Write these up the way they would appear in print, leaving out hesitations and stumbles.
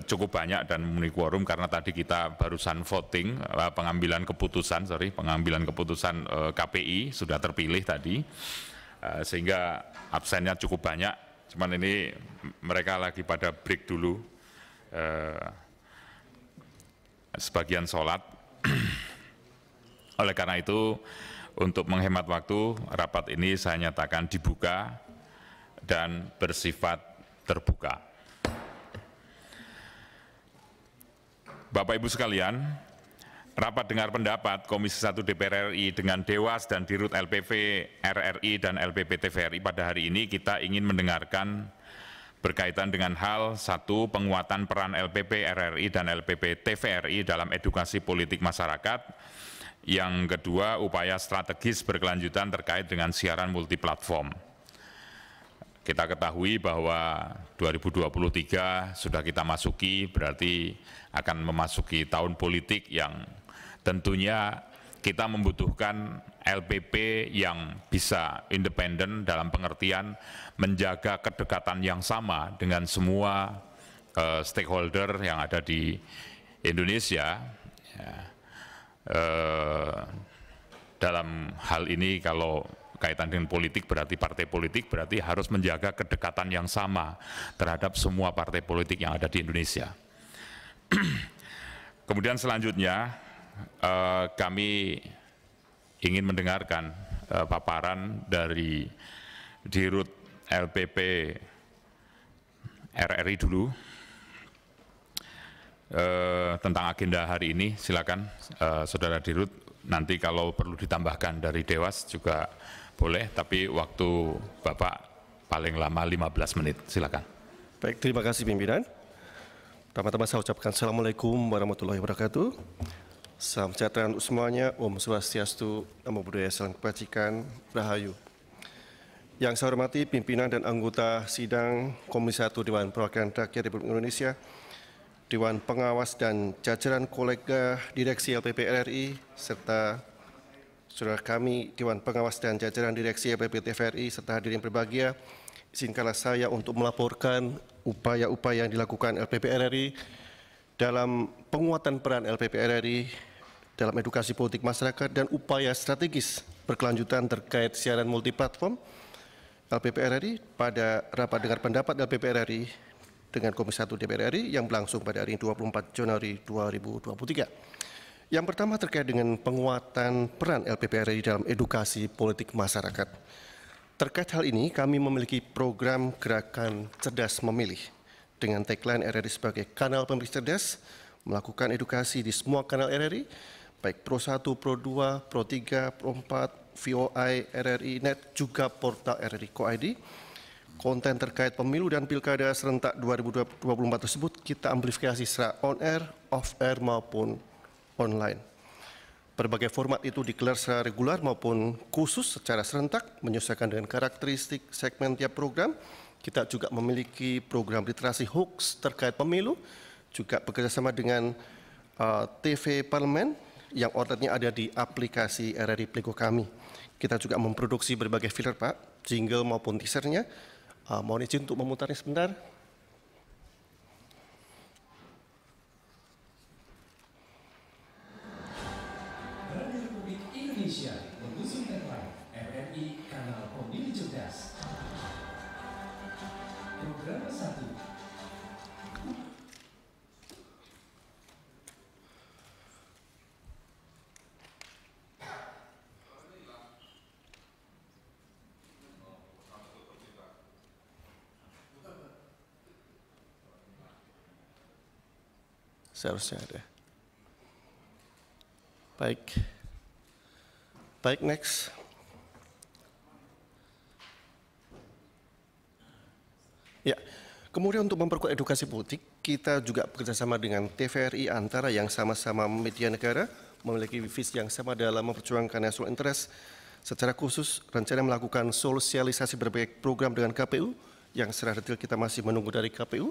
cukup banyak dan memenuhi quorum karena tadi kita barusan voting pengambilan keputusan KPI sudah terpilih tadi, sehingga absennya cukup banyak. Cuman ini mereka lagi pada break dulu, sebagian sholat. Oleh karena itu, untuk menghemat waktu, rapat ini saya nyatakan dibuka dan bersifat terbuka. Bapak Ibu sekalian, rapat dengar pendapat Komisi 1 DPR RI dengan Dewas dan Dirut LPV RRI dan LPP TVRI pada hari ini kita ingin mendengarkan berkaitan dengan hal satu, penguatan peran LPP RRI dan LPP TVRI dalam edukasi politik masyarakat. Yang kedua, upaya strategis berkelanjutan terkait dengan siaran multiplatform. Kita ketahui bahwa 2023 sudah kita masuki, berarti akan memasuki tahun politik yang tentunya kita membutuhkan LPP yang bisa independen dalam pengertian menjaga kedekatan yang sama dengan semua stakeholder yang ada di Indonesia. Dalam hal ini kalau kaitan dengan politik berarti partai politik berarti harus menjaga kedekatan yang sama terhadap semua partai politik yang ada di Indonesia. Kemudian selanjutnya kami ingin mendengarkan paparan dari Dirut LPP RRI dulu tentang agenda hari ini. Silakan Saudara Dirut, nanti kalau perlu ditambahkan dari Dewas juga boleh, tapi waktu Bapak paling lama 15 menit, silakan. Baik, terima kasih pimpinan. Pertama-tama saya ucapkan Assalamualaikum warahmatullahi wabarakatuh. Salam sejahtera untuk semuanya, Om Swastiastu, Namo Buddhaya, Salam Kebajikan, Rahayu. Yang saya hormati pimpinan dan anggota sidang Komisi 1 Dewan Perwakilan Rakyat Republik Indonesia, Dewan Pengawas dan jajaran kolega Direksi LPP RRI, serta saudara kami Dewan Pengawas dan jajaran Direksi LPP TVRI, serta hadirin berbahagia, izinkanlah saya untuk melaporkan upaya-upaya yang dilakukan LPP RRI dalam penguatan peran LPP RRI dalam edukasi politik masyarakat dan upaya strategis berkelanjutan terkait siaran multiplatform LPP RRI pada rapat dengar pendapat LPP RRI dengan Komisi 1 DPR RI yang berlangsung pada hari 24 Januari 2023. Yang pertama terkait dengan penguatan peran LPP RI dalam edukasi politik masyarakat. Terkait hal ini, kami memiliki program Gerakan Cerdas Memilih dengan tagline RRI sebagai kanal pemilih cerdas, melakukan edukasi di semua kanal RRI, baik Pro 1, Pro 2, Pro 3, Pro 4, VOI, RRI Net, juga portal RRI Co.id. Konten terkait pemilu dan pilkada serentak 2024 tersebut kita amplifikasi secara on-air, off-air maupun online. Berbagai format itu digelar secara reguler maupun khusus secara serentak, menyesuaikan dengan karakteristik segmen tiap program. Kita juga memiliki program literasi hoax terkait pemilu, juga bekerjasama dengan TV Parlemen yang outletnya ada di aplikasi RRI Plego kami. Kita juga memproduksi berbagai filler, Pak, jingle maupun teasernya. Mohon izin untuk memutarnya sebentar. Radio Republik Indonesia mengusung tagline RRI Kanal Pemilih Cerdas. Program 1. Seharusnya ada. Baik, next. Ya, kemudian untuk memperkuat edukasi politik, kita juga bekerjasama dengan TVRI antara yang sama-sama media negara, memiliki visi yang sama dalam memperjuangkan national interest. Secara khusus, rencana melakukan sosialisasi berbagai program dengan KPU, yang secara detail kita masih menunggu dari KPU.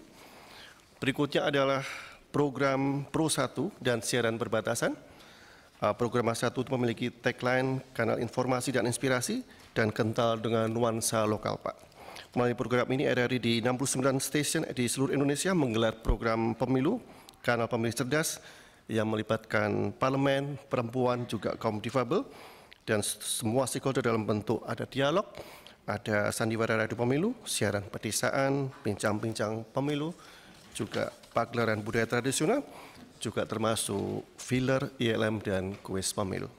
Berikutnya adalah program Pro 1 dan siaran berbatasan. Program 1 itu memiliki tagline kanal informasi dan inspirasi dan kental dengan nuansa lokal, Pak. Melalui program ini RRI di 69 stasiun di seluruh Indonesia menggelar program pemilu, kanal pemilih cerdas yang melibatkan parlemen, perempuan, juga kaum difabel, dan semua stakeholder dalam bentuk ada dialog, ada sandiwara radio pemilu, siaran pedesaan, bincang-bincang pemilu, juga pagelaran budaya tradisional, juga termasuk filler, ILM, dan kuis pemilu.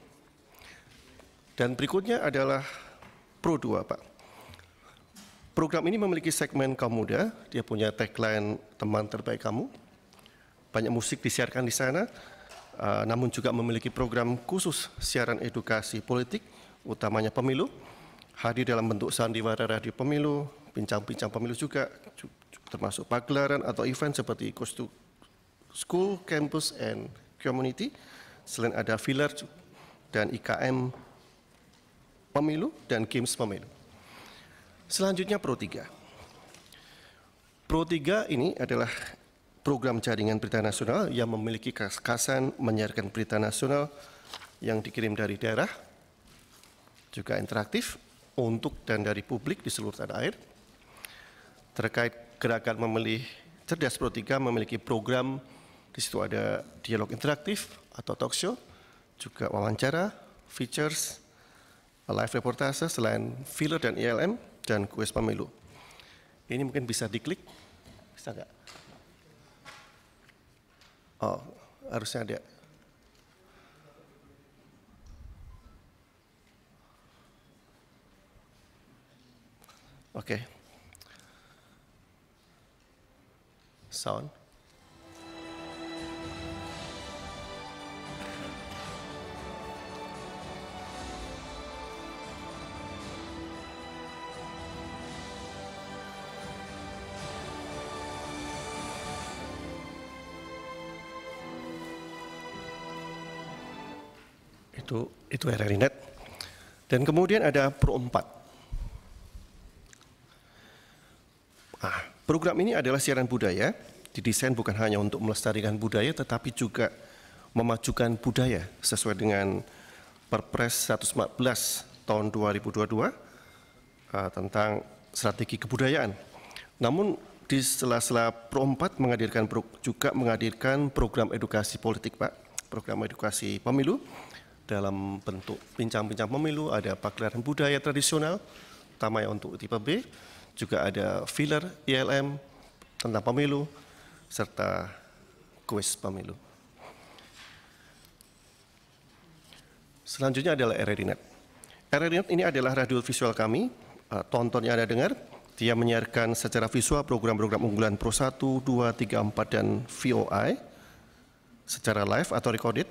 Dan berikutnya adalah Pro 2, Pak. Program ini memiliki segmen kaum muda, dia punya tagline teman terbaik kamu. Banyak musik disiarkan di sana, namun juga memiliki program khusus siaran edukasi politik, utamanya pemilu, hadir dalam bentuk sandiwara radio pemilu, bincang-bincang pemilu juga, termasuk pagelaran atau event seperti school, campus, and community. Selain ada filler dan IKM pemilu dan games pemilu. Selanjutnya Pro 3. Pro 3 ini adalah program jaringan berita nasional yang memiliki kekasan menyiarkan berita nasional yang dikirim dari daerah, juga interaktif untuk dan dari publik di seluruh tanah air. Terkait gerakan memilih cerdas, Pro 3 memiliki program, di situ ada dialog interaktif atau talk show, juga wawancara, features, live reportase selain filler dan ILM, dan kuis pemilu. Ini mungkin bisa diklik, bisa nggak? Oh, harusnya ada. Oke. Sound. Itu RRI Net. Dan kemudian ada Pro 4. Program ini adalah siaran budaya, didesain bukan hanya untuk melestarikan budaya, tetapi juga memajukan budaya sesuai dengan Perpres 114 tahun 2022 tentang strategi kebudayaan. Namun di sela-sela Pro 4 juga menghadirkan program edukasi politik, Pak, program edukasi pemilu, dalam bentuk bincang-bincang pemilu, ada pagelaran budaya tradisional, utamanya untuk tipe B, juga ada filler ILM tentang pemilu, serta kuis pemilu. Selanjutnya adalah RRI Net. RRI Net ini adalah radio visual kami, tontonnya Anda dengar, dia menyiarkan secara visual program-program unggulan Pro 1, 2, 3, 4, dan VOI, secara live atau recorded.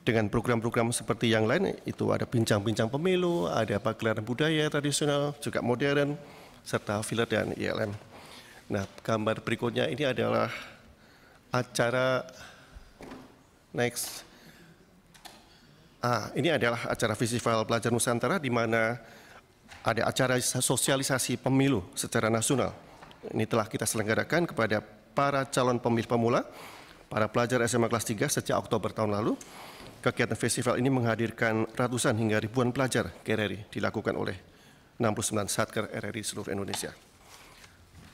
Dengan program-program seperti yang lain, itu ada bincang-bincang pemilu, ada pagelaran budaya tradisional, juga modern, serta filler dan ILM. Nah, gambar berikutnya ini adalah acara next. Ini adalah acara Festival Pelajar Nusantara di mana ada acara sosialisasi pemilu secara nasional. Ini telah kita selenggarakan kepada para calon pemilih pemula, para pelajar SMA kelas 3 sejak Oktober tahun lalu. Kegiatan festival ini menghadirkan ratusan hingga ribuan pelajar ke RRI, dilakukan oleh 69 satker RRI seluruh Indonesia.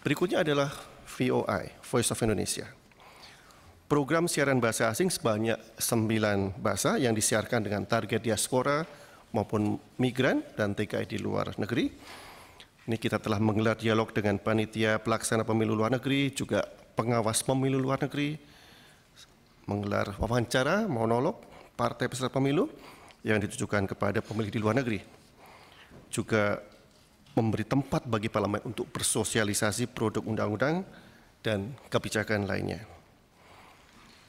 Berikutnya adalah VOI, Voice of Indonesia. Program siaran bahasa asing sebanyak 9 bahasa yang disiarkan dengan target diaspora maupun migran dan TKI di luar negeri. Ini kita telah menggelar dialog dengan panitia pelaksana pemilu luar negeri, juga pengawas pemilu luar negeri, menggelar wawancara, monolog, partai peserta pemilu yang ditujukan kepada pemilih di luar negeri. Juga memberi tempat bagi parlemen untuk bersosialisasi produk undang-undang dan kebijakan lainnya.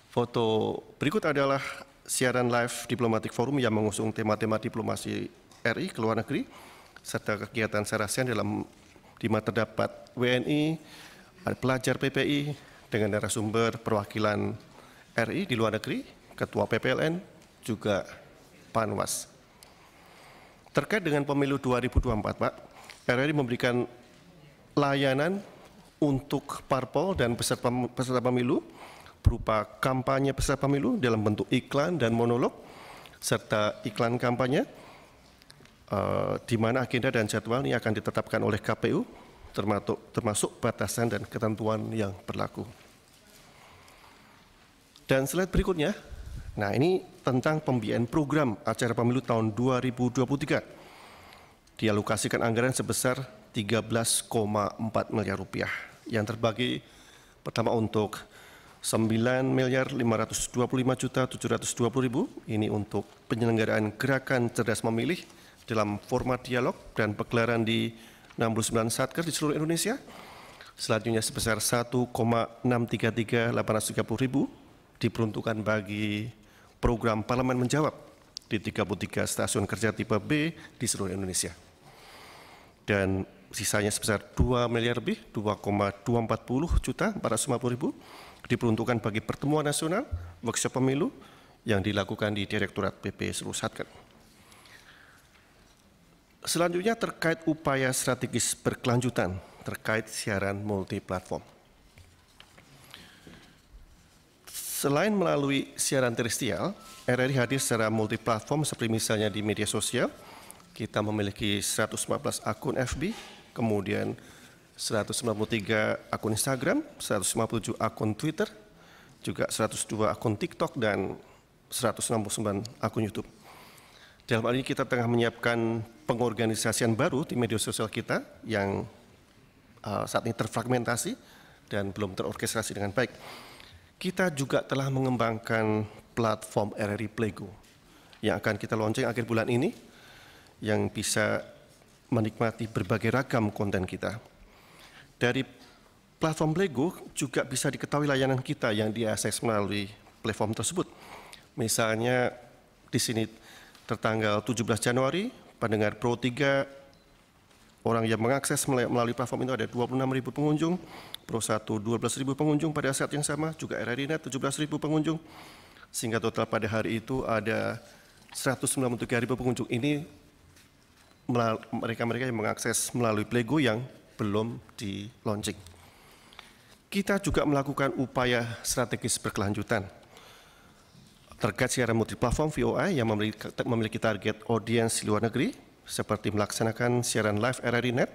Foto berikut adalah siaran live Diplomatic Forum yang mengusung tema-tema diplomasi RI ke luar negeri, serta kegiatan serasian di mana terdapat WNI, ada pelajar PPI dengan narasumber perwakilan RI di luar negeri, Ketua PPLN, juga Panwas. Terkait dengan pemilu 2024, Pak, RRI memberikan layanan untuk parpol dan peserta pemilu berupa kampanye peserta pemilu dalam bentuk iklan dan monolog, serta iklan kampanye, di mana agenda dan jadwal ini akan ditetapkan oleh KPU termasuk batasan dan ketentuan yang berlaku. Dan slide berikutnya, nah ini tentang pembiayaan program acara pemilu tahun 2023. Dialokasikan anggaran sebesar 13,4 miliar rupiah yang terbagi pertama untuk 9.525.720.000 ini untuk penyelenggaraan gerakan cerdas memilih dalam format dialog dan pegelaran di 69 satker di seluruh Indonesia. Selanjutnya sebesar 1,633.830.000 diperuntukkan bagi program Parlemen Menjawab di 33 stasiun kerja tipe B di seluruh Indonesia. Dan sisanya sebesar 2 miliar lebih, 2,240.450.000 diperuntukkan bagi pertemuan nasional, workshop pemilu yang dilakukan di Direktorat PP seluruh satker. Selanjutnya terkait upaya strategis berkelanjutan terkait siaran multiplatform. Selain melalui siaran terestrial, RRI hadir secara multiplatform seperti misalnya di media sosial. Kita memiliki 114 akun FB, kemudian 193 akun Instagram, 157 akun Twitter, juga 102 akun TikTok, dan 169 akun YouTube. Dalam hal ini kita tengah menyiapkan pengorganisasian baru di media sosial kita yang saat ini terfragmentasi dan belum terorkestrasi dengan baik. Kita juga telah mengembangkan platform RRI Playgo yang akan kita launching akhir bulan ini yang bisa menikmati berbagai ragam konten kita. Dari platform Playgo juga bisa diketahui layanan kita yang diakses melalui platform tersebut. Misalnya di sini tertanggal 17 Januari, pendengar Pro 3 orang yang mengakses melalui platform itu ada 26.000 pengunjung, Pro 1 12.000 pengunjung pada saat yang sama, juga RRI Net 17.000 pengunjung, sehingga total pada hari itu ada 193.000 pengunjung. Ini mereka-mereka yang mengakses melalui Playgo yang belum di launching. Kita juga melakukan upaya strategis berkelanjutan terkait siaran multiplatform VOI yang memiliki target audiens di luar negeri, seperti melaksanakan siaran live RRI Net,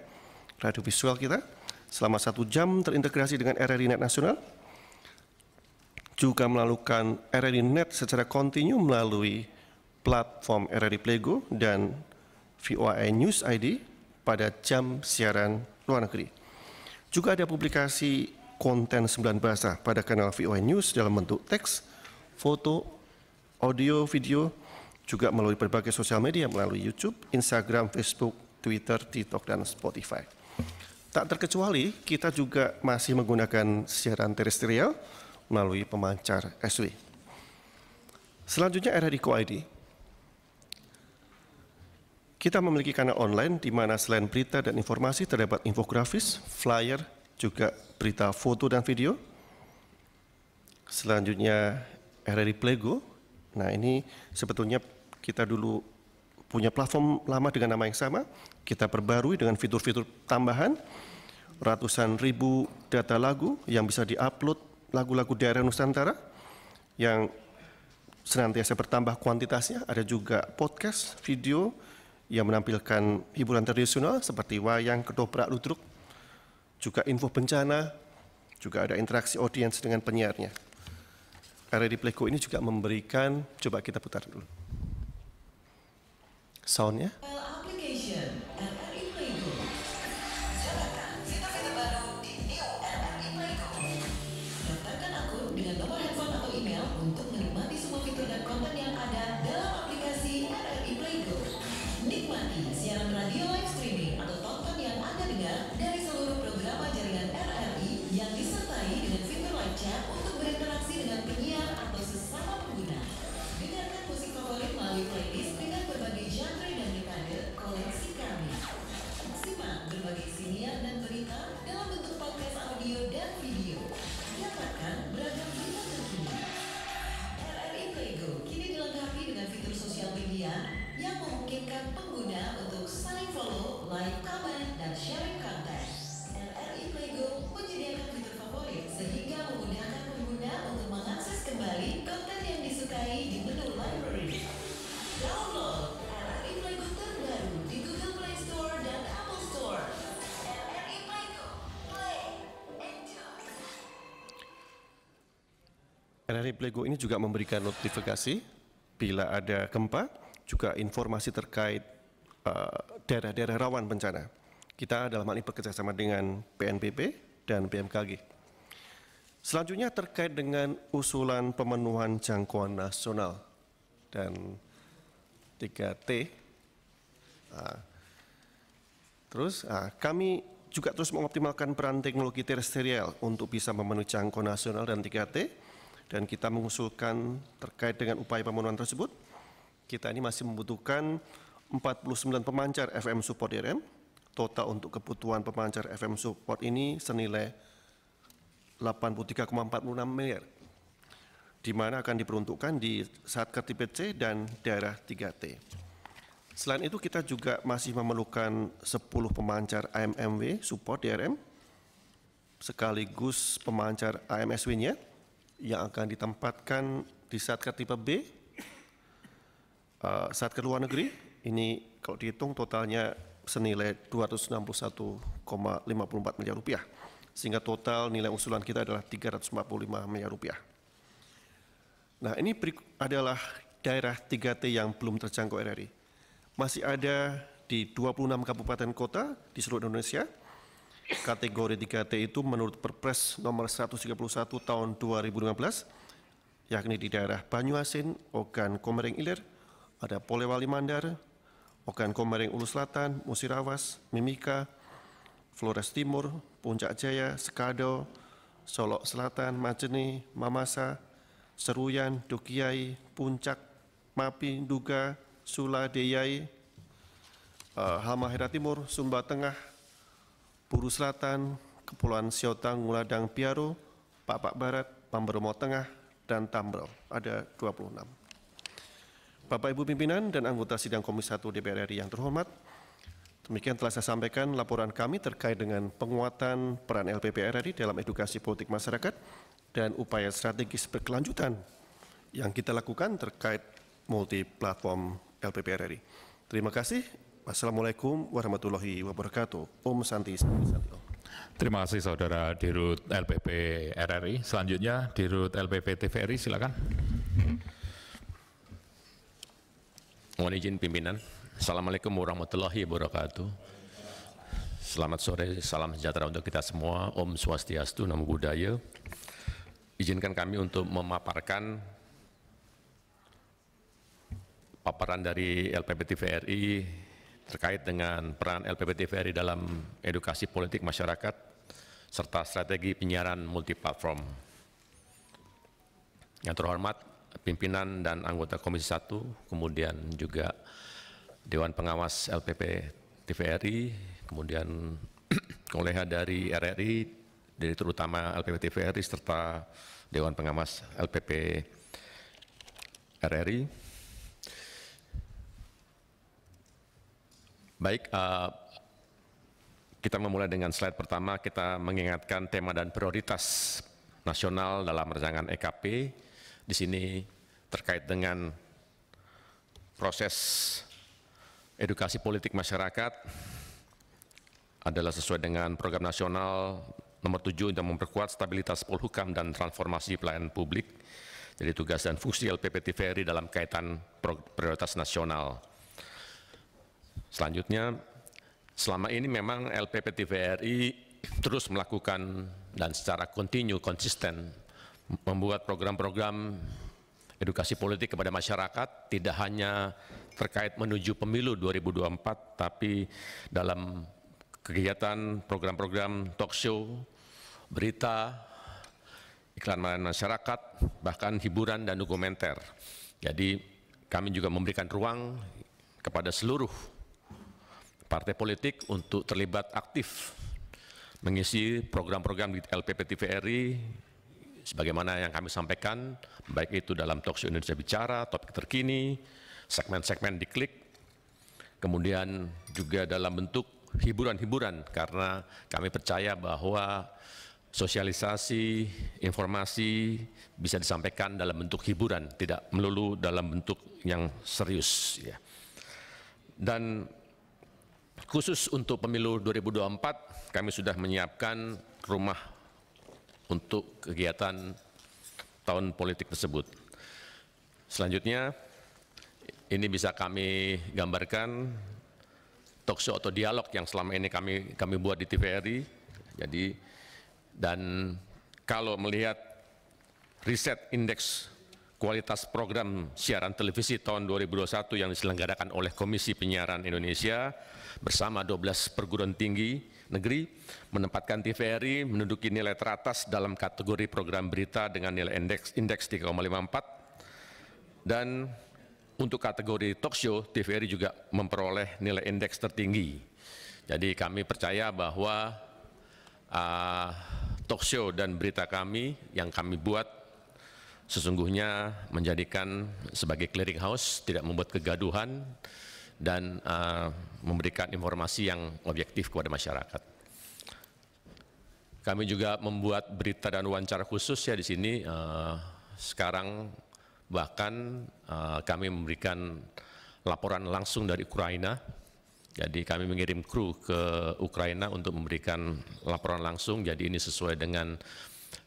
radio visual kita, selama 1 jam terintegrasi dengan RRI Net Nasional, juga melakukan RRI Net secara kontinu melalui platform RRI Playgo dan VOI News ID pada jam siaran luar negeri. Juga ada publikasi konten 9 bahasa pada kanal VOI News dalam bentuk teks, foto, audio, video, juga melalui berbagai sosial media melalui YouTube, Instagram, Facebook, Twitter, TikTok, dan Spotify. Tak terkecuali, kita juga masih menggunakan siaran terestrial melalui pemancar SW. Selanjutnya RRI Co-ID. Kita memiliki kanal online di mana selain berita dan informasi terdapat infografis, flyer, juga berita foto dan video. Selanjutnya RRI Playgo. Nah ini sebetulnya kita dulu punya platform lama dengan nama yang sama, kita perbarui dengan fitur-fitur tambahan, ratusan ribu data lagu yang bisa diupload lagu-lagu daerah Nusantara yang senantiasa bertambah kuantitasnya. Ada juga podcast, video yang menampilkan hiburan tradisional seperti wayang, ketoprak, ludruk, juga info bencana, juga ada interaksi audiens dengan penyiarnya. RRI Playgo ini juga memberikan, coba kita putar dulu soundnya. Application RRI Playgo. Silakan fitur-fitur baru di New RRI Playgo. Daftarkan akun dengan nomor handphone atau email untuk menikmati semua fitur dan konten yang ada dalam aplikasi RRI Playgo. Nikmati siaran radio live streaming atau tonton yang Anda dengar dari seluruh program jaringan RRI yang disertai dengan fitur live chat untuk berinteraksi dengan penyiar atau sesama pengguna. Dengarkan musik favorit melalui playlist dengan berbagai genre dan dekade RRI Playgo ini juga memberikan notifikasi bila ada gempa, juga informasi terkait daerah-daerah rawan bencana. Kita dalam hal ini bekerjasama dengan BNPB dan BMKG. Selanjutnya terkait dengan usulan pemenuhan jangkauan nasional dan 3T. Kami juga terus mengoptimalkan peran teknologi terestrial untuk bisa memenuhi jangkauan nasional dan 3T, dan kita mengusulkan terkait dengan upaya pemenuhan tersebut. Kita ini masih membutuhkan 49 pemancar FM support DRM. Total untuk kebutuhan pemancar FM support ini senilai 83,46 miliar, di mana akan diperuntukkan di Satker Tipe C dan daerah 3T. Selain itu kita juga masih memerlukan 10 pemancar AMMW support DRM, sekaligus pemancar AMSW-nya yang akan ditempatkan di Satker Tipe B, Satker luar negeri. Ini kalau dihitung totalnya senilai 261,54 miliar rupiah, sehingga total nilai usulan kita adalah 345 miliar rupiah. Nah, ini adalah daerah 3T yang belum terjangkau RRI. Masih ada di 26 kabupaten kota di seluruh Indonesia. Kategori 3T itu menurut Perpres nomor 131 tahun 2015, yakni di daerah Banyuasin, Ogan Komering Ilir, ada Polewali Mandar, Ogan Komering Ulu Selatan, Musirawas, Mimika, Flores Timur, Puncak Jaya, Sekado, Solok Selatan, Majene, Mamasa, Seruyan, Dokiai, Puncak, Mapi, Duga, Sula, Deyai, Halmahera Timur, Sumba Tengah, Buru Selatan, Kepulauan Siotang, Nguladang, Biaro, Papak Barat, Pamberomo Tengah, dan Tambrau. Ada 26. Bapak Ibu pimpinan dan anggota sidang Komisi 1 DPR RI yang terhormat, demikian telah saya sampaikan laporan kami terkait dengan penguatan peran LPP RRI dalam edukasi politik masyarakat dan upaya strategis berkelanjutan yang kita lakukan terkait multi platform LPP RRI. Terima kasih. Wassalamualaikum warahmatullahi wabarakatuh. Om Santi. Terima kasih Saudara Dirut LPP RRI. Selanjutnya Dirut LPP TVRI, silakan. Mohon izin pimpinan. Assalamualaikum warahmatullahi wabarakatuh. Selamat sore, salam sejahtera untuk kita semua. Om Swastiastu, Namo Buddhaya. Izinkan kami untuk memaparkan paparan dari LPP TVRI terkait dengan peran LPP TVRI dalam edukasi politik masyarakat serta strategi penyiaran multiplatform. Yang terhormat, pimpinan dan anggota Komisi 1, kemudian juga Dewan Pengawas LPP TVRI, kemudian kolega dari RRI, dari terutama LPP TVRI serta Dewan Pengawas LPP RRI. Baik, kita memulai dengan slide pertama. Kita mengingatkan tema dan prioritas nasional dalam rancangan EKP. Di sini terkait dengan proses edukasi politik masyarakat adalah sesuai dengan program nasional nomor 7 untuk memperkuat stabilitas polhukam dan transformasi pelayanan publik. Jadi tugas dan fungsi LPP TVRI dalam kaitan prioritas nasional. Selanjutnya, selama ini memang LPP TVRI terus melakukan dan secara kontinu, konsisten membuat program-program edukasi politik kepada masyarakat, tidak hanya terkait menuju pemilu 2024, tapi dalam kegiatan program-program talk show, berita, iklan melayani masyarakat, bahkan hiburan dan dokumenter. Jadi kami juga memberikan ruang kepada seluruh partai politik untuk terlibat aktif mengisi program-program di LPP TVRI sebagaimana yang kami sampaikan, baik itu dalam talk show Indonesia Bicara, topik terkini, segmen-segmen diklik, kemudian juga dalam bentuk hiburan-hiburan, karena kami percaya bahwa sosialisasi, informasi bisa disampaikan dalam bentuk hiburan, tidak melulu dalam bentuk yang serius. Ya. Dan khusus untuk pemilu 2024, kami sudah menyiapkan rumah untuk kegiatan tahun politik tersebut. Selanjutnya, ini bisa kami gambarkan talkshow atau dialog yang selama ini kami buat di TVRI. Jadi, dan kalau melihat riset indeks kualitas program siaran televisi tahun 2021 yang diselenggarakan oleh Komisi Penyiaran Indonesia bersama 12 perguruan tinggi negeri, menempatkan TVRI menduduki nilai teratas dalam kategori program berita dengan nilai indeks 3,54, dan untuk kategori talk show, TVRI juga memperoleh nilai indeks tertinggi. Jadi kami percaya bahwa talk show dan berita kami yang kami buat sesungguhnya menjadikan sebagai clearing house, tidak membuat kegaduhan, dan memberikan informasi yang objektif kepada masyarakat. Kami juga membuat berita dan wawancara khusus ya di sini. Sekarang bahkan kami memberikan laporan langsung dari Ukraina. Jadi kami mengirim kru ke Ukraina untuk memberikan laporan langsung. Jadi ini sesuai dengan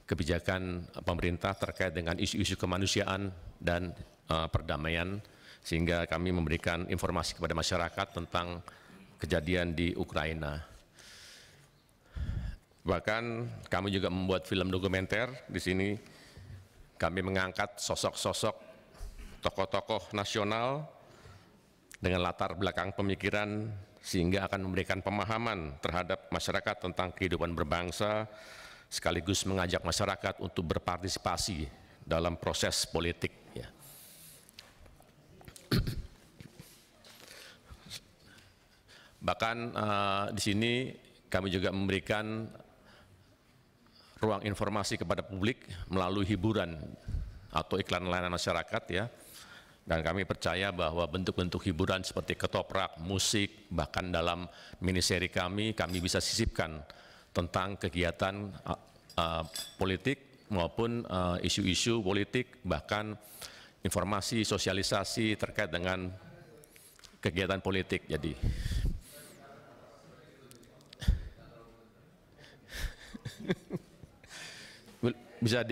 kebijakan pemerintah terkait dengan isu-isu kemanusiaan dan perdamaian, sehingga kami memberikan informasi kepada masyarakat tentang kejadian di Ukraina. Bahkan kami juga membuat film dokumenter di sini. Kami mengangkat sosok-sosok tokoh-tokoh nasional dengan latar belakang pemikiran sehingga akan memberikan pemahaman terhadap masyarakat tentang kehidupan berbangsa, sekaligus mengajak masyarakat untuk berpartisipasi dalam proses politik. Ya. Bahkan di sini kami juga memberikan ruang informasi kepada publik melalui hiburan atau iklan layanan masyarakat ya. Dan kami percaya bahwa bentuk-bentuk hiburan seperti ketoprak, musik, bahkan dalam miniseri kami bisa sisipkan tentang kegiatan politik maupun isu-isu politik, bahkan informasi sosialisasi terkait dengan kegiatan politik. Jadi bisa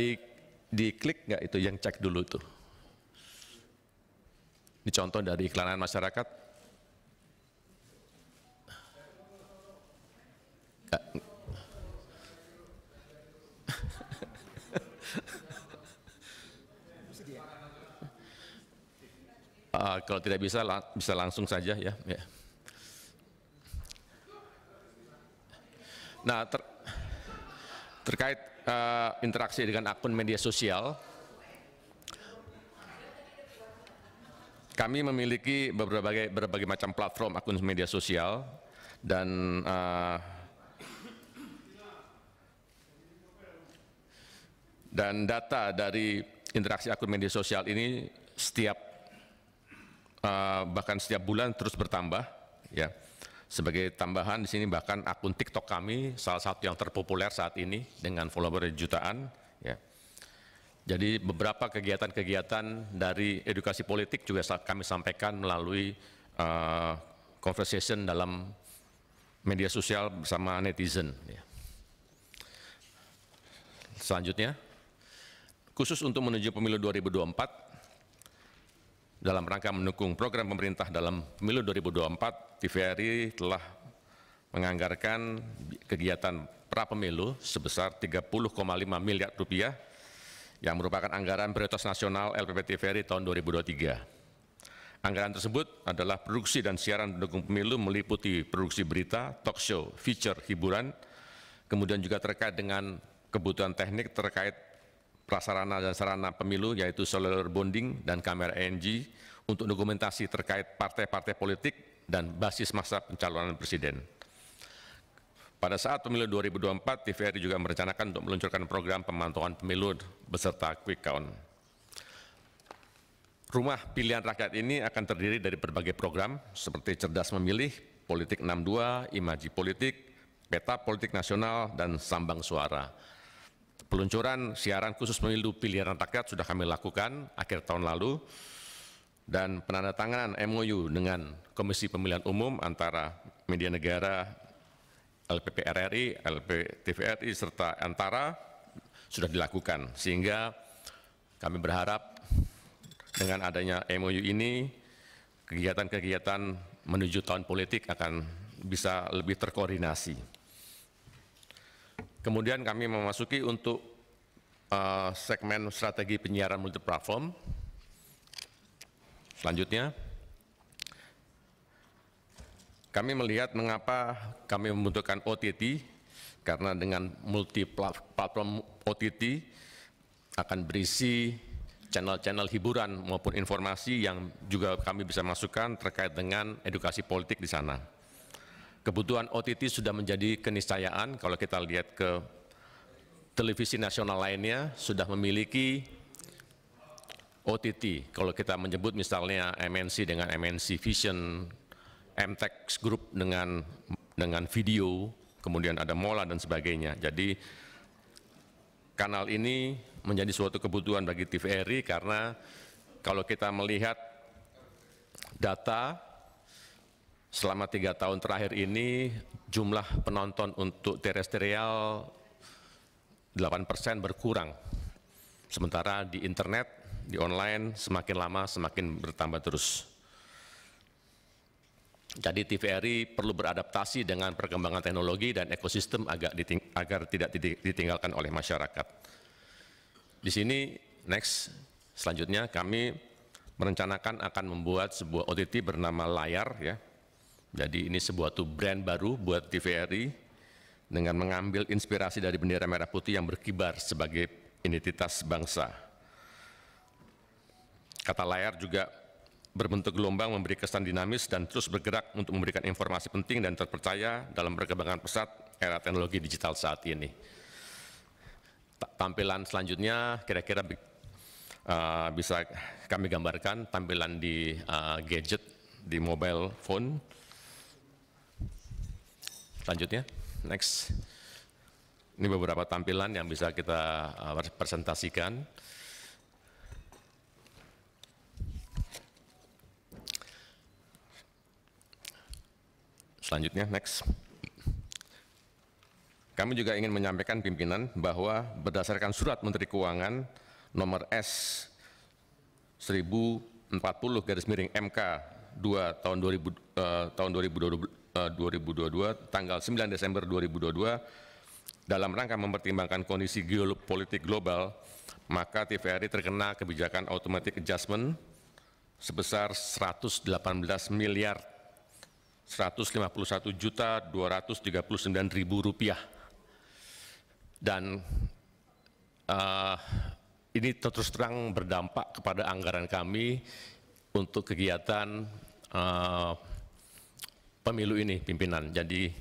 diklik nggak itu yang cek dulu tuh. Ini contoh dari iklan masyarakat. Kalau tidak bisa langsung saja ya. Nah, terkait interaksi dengan akun media sosial, kami memiliki berbagai macam platform akun media sosial, dan data dari interaksi akun media sosial ini bahkan setiap bulan terus bertambah ya. Sebagai tambahan di sini bahkan akun TikTok kami salah satu yang terpopuler saat ini dengan follower jutaan ya. Jadi beberapa kegiatan-kegiatan dari edukasi politik juga kami sampaikan melalui conversation dalam media sosial bersama netizen ya. Selanjutnya, khusus untuk menuju pemilu 2024, dalam rangka mendukung program pemerintah dalam pemilu 2024, TVRI telah menganggarkan kegiatan pra-pemilu sebesar 30,5 miliar rupiah yang merupakan anggaran prioritas nasional LPP TVRI tahun 2023. Anggaran tersebut adalah produksi dan siaran pendukung pemilu meliputi produksi berita, talk show, feature, hiburan, kemudian juga terkait dengan kebutuhan teknik terkait prasarana dan sarana pemilu yaitu cellular bonding dan kamera ANG untuk dokumentasi terkait partai-partai politik dan basis masa pencalonan presiden. Pada saat pemilu 2024, TVRI juga merencanakan untuk meluncurkan program pemantauan pemilu beserta quick count. Rumah pilihan rakyat ini akan terdiri dari berbagai program seperti Cerdas Memilih, Politik 62, Imaji Politik, Peta Politik Nasional, dan Sambang Suara. Peluncuran siaran khusus pemilu pilihan rakyat sudah kami lakukan akhir tahun lalu, dan penandatanganan MOU dengan Komisi Pemilihan Umum antara Media Negara, LPP RRI, LPP TVRI, serta Antara sudah dilakukan, sehingga Kami berharap dengan adanya MOU ini, kegiatan-kegiatan menuju tahun politik akan bisa lebih terkoordinasi. Kemudian kami memasuki untuk segmen strategi penyiaran multiplatform. Selanjutnya, kami melihat mengapa kami membutuhkan OTT, karena dengan multi-platform OTT akan berisi channel-channel hiburan maupun informasi yang juga kami bisa masukkan terkait dengan edukasi politik di sana. Kebutuhan OTT sudah menjadi keniscayaan kalau kita lihat ke televisi nasional lainnya sudah memiliki OTT. Kalau kita menyebut misalnya MNC dengan MNC Vision, MTech Group dengan video, kemudian ada Mola dan sebagainya. Jadi kanal ini menjadi suatu kebutuhan bagi TVRI karena kalau kita melihat data selama 3 tahun terakhir ini jumlah penonton untuk terestrial 8% berkurang. Sementara di internet, di online semakin lama semakin bertambah terus. Jadi TVRI perlu beradaptasi dengan perkembangan teknologi dan ekosistem agar tidak ditinggalkan oleh masyarakat. Di sini, next, selanjutnya kami merencanakan akan membuat sebuah OTT bernama Layar, ya. Jadi ini sebuah brand baru buat TVRI dengan mengambil inspirasi dari bendera merah putih yang berkibar sebagai identitas bangsa. Kata layar juga berbentuk gelombang, memberi kesan dinamis dan terus bergerak untuk memberikan informasi penting dan terpercaya dalam perkembangan pesat era teknologi digital saat ini. Tampilan selanjutnya kira-kira bisa kami gambarkan tampilan di gadget, di mobile phone. Selanjutnya, next. Ini beberapa tampilan yang bisa kita presentasikan. Selanjutnya, next. Kami juga ingin menyampaikan pimpinan bahwa berdasarkan surat Menteri Keuangan nomor S 1040/MK 2 tahun 2022 tanggal 9 Desember 2022 dalam rangka mempertimbangkan kondisi geopolitik global, maka TVRI terkena kebijakan automatic adjustment sebesar 118.151.239.000 rupiah. Dan ini terus terang berdampak kepada anggaran kami untuk kegiatan pemilu ini, pimpinan. Jadi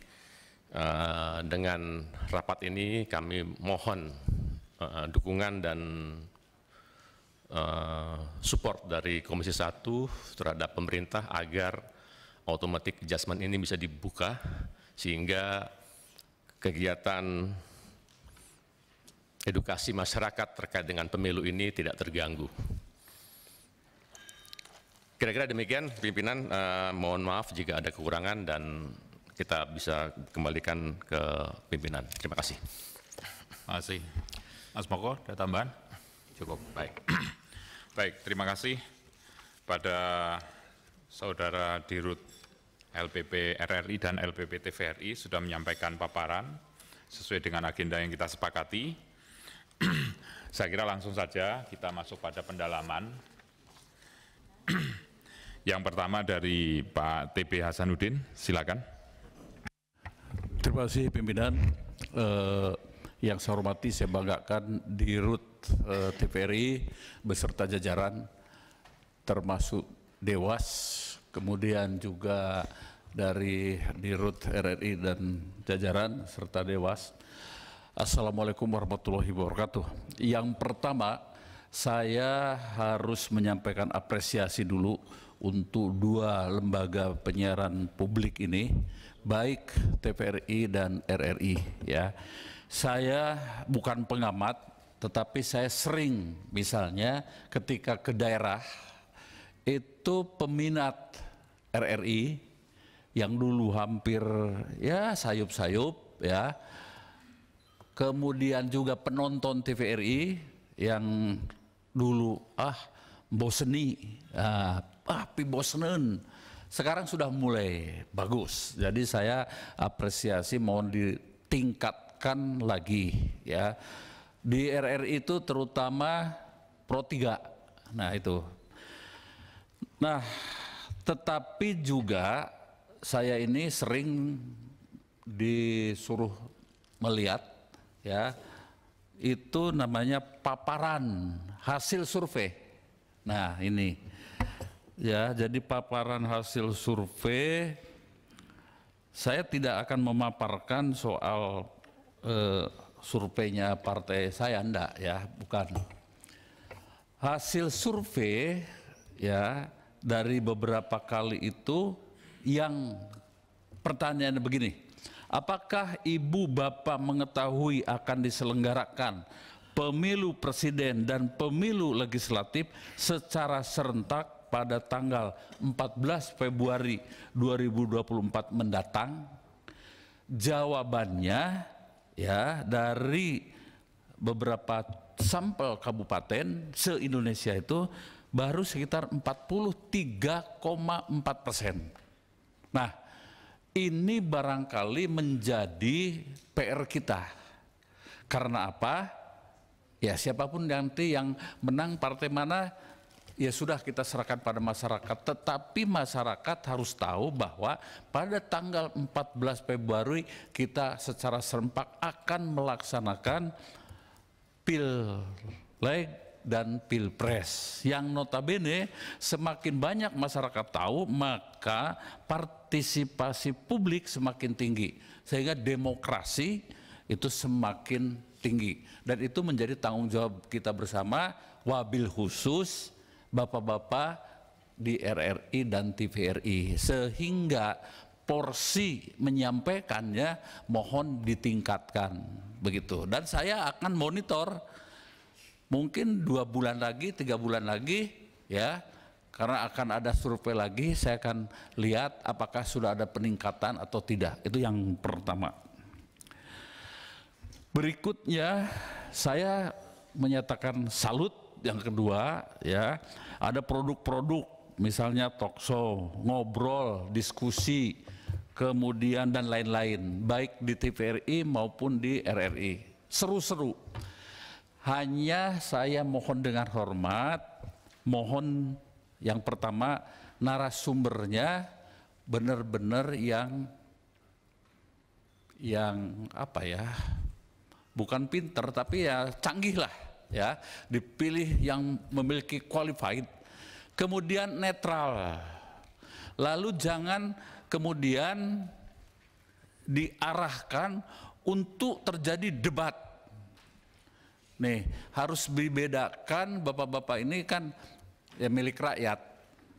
dengan rapat ini kami mohon dukungan dan support dari Komisi 1 terhadap pemerintah agar automatic adjustment ini bisa dibuka sehingga kegiatan edukasi masyarakat terkait dengan pemilu ini tidak terganggu. Kira-kira demikian, pimpinan. Mohon maaf jika ada kekurangan dan kita bisa kembalikan ke pimpinan. Terima kasih. Terima kasih. Mas Moko, ada tambahan? Cukup, baik. Baik, terima kasih pada Saudara Dirut LPP RRI dan LPP TVRI sudah menyampaikan paparan sesuai dengan agenda yang kita sepakati. Saya kira langsung saja kita masuk pada pendalaman. Yang pertama dari Pak TB Hasanuddin, silakan. Terima kasih pimpinan. Yang saya hormati, saya banggakan Dirut TVRI beserta jajaran termasuk Dewas, kemudian juga dari Dirut RRI dan jajaran serta Dewas. Assalamualaikum warahmatullahi wabarakatuh. Yang pertama, saya harus menyampaikan apresiasi dulu untuk dua lembaga penyiaran publik ini, baik TVRI dan RRI. Ya, saya bukan pengamat, tetapi saya sering misalnya ketika ke daerah itu peminat RRI yang dulu hampir ya sayup-sayup ya. Kemudian juga penonton TVRI yang dulu boseni, bosenin. Sekarang sudah mulai bagus. Jadi saya apresiasi, mohon ditingkatkan lagi ya. Di RRI itu terutama Pro 3. Nah itu. Nah, tetapi juga saya ini sering disuruh melihat ya, itu namanya paparan hasil survei. Nah ini ya, jadi paparan hasil survei, saya tidak akan memaparkan soal surveinya partai saya, enggak ya, bukan. Hasil survei ya dari beberapa kali itu, yang pertanyaannya begini, apakah ibu bapak mengetahui akan diselenggarakan pemilu presiden dan pemilu legislatif secara serentak pada tanggal 14 Februari 2024 mendatang? Jawabannya ya, dari beberapa sampel kabupaten se-Indonesia itu baru sekitar 43,4%. Nah, ini barangkali menjadi PR kita. Karena apa? Ya siapapun nanti yang menang partai mana, ya sudah kita serahkan pada masyarakat. Tetapi masyarakat harus tahu bahwa pada tanggal 14 Februari kita secara serempak akan melaksanakan Pileg dan Pilpres, yang notabene semakin banyak masyarakat tahu, maka partisipasi publik semakin tinggi, sehingga demokrasi itu semakin tinggi. Dan itu menjadi tanggung jawab kita bersama, wabil khusus bapak-bapak di RRI dan TVRI, sehingga porsi menyampaikannya mohon ditingkatkan begitu. Dan saya akan monitor mungkin 2 bulan lagi, 3 bulan lagi ya, karena akan ada survei lagi, saya akan lihat apakah sudah ada peningkatan atau tidak. Itu yang pertama. Berikutnya saya menyatakan salut. Yang kedua ya, ada produk-produk misalnya talkshow, ngobrol, diskusi, kemudian dan lain-lain, baik di TVRI maupun di RRI. Seru-seru. Hanya saya mohon dengan hormat, mohon yang pertama narasumbernya benar-benar yang apa ya, bukan pinter tapi ya canggih lah ya, dipilih yang memiliki qualified, kemudian netral, lalu jangan kemudian diarahkan untuk terjadi debat. Nih, harus dibedakan, bapak-bapak ini kan ya milik rakyat,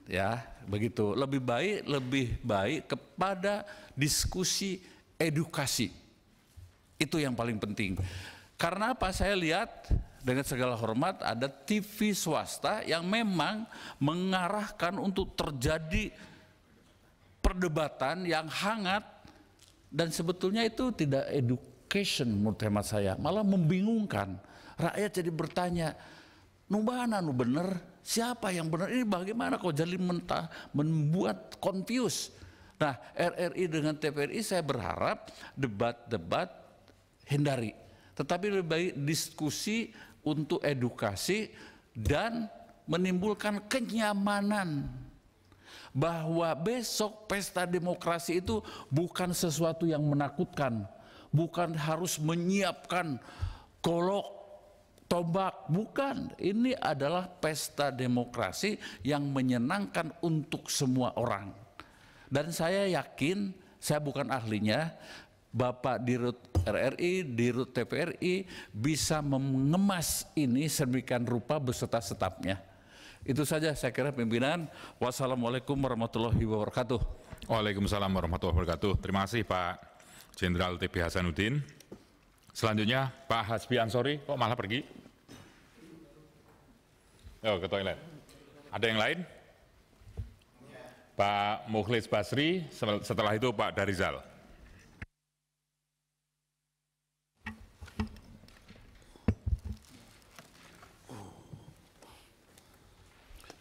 ya begitu. Lebih baik kepada diskusi edukasi. Itu yang paling penting. Karena apa? Saya lihat dengan segala hormat ada TV swasta yang memang mengarahkan untuk terjadi perdebatan yang hangat, dan sebetulnya itu tidak education menurut hemat saya, malah membingungkan. Rakyat jadi bertanya, nu mana nu bener, siapa yang benar, ini bagaimana kok jadi membuat confuse. Nah, RRI dengan TVRI saya berharap debat-debat hindari, tetapi lebih baik diskusi untuk edukasi dan menimbulkan kenyamanan bahwa besok pesta demokrasi itu bukan sesuatu yang menakutkan, bukan harus menyiapkan golok tombak, bukan. Ini adalah pesta demokrasi yang menyenangkan untuk semua orang. Dan saya yakin, saya bukan ahlinya, Bapak Dirut RRI, Dirut TVRI bisa mengemas ini sedemikian rupa beserta stafnya. Itu saja saya kira pimpinan. Wassalamualaikum warahmatullahi wabarakatuh. Waalaikumsalam warahmatullahi wabarakatuh. Terima kasih Pak Jenderal TB Hasanuddin. Selanjutnya Pak Hasbi Ansori, kok malah pergi? Oh, ke toilet. Ada yang lain? Pak Mukhlis Basri, setelah itu Pak Darizal.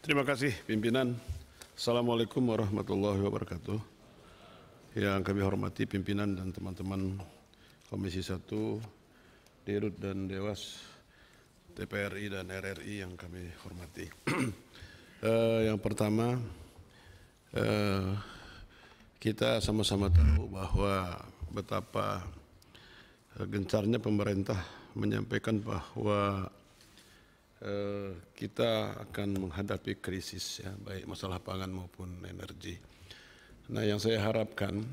Terima kasih pimpinan. Assalamualaikum warahmatullahi wabarakatuh. Yang kami hormati pimpinan dan teman-teman Komisi 1, Dirut dan Dewas, TPRI dan RRI yang kami hormati. Yang pertama, kita sama-sama tahu bahwa betapa gencarnya pemerintah menyampaikan bahwa kita akan menghadapi krisis, ya, baik masalah pangan maupun energi. Nah, yang saya harapkan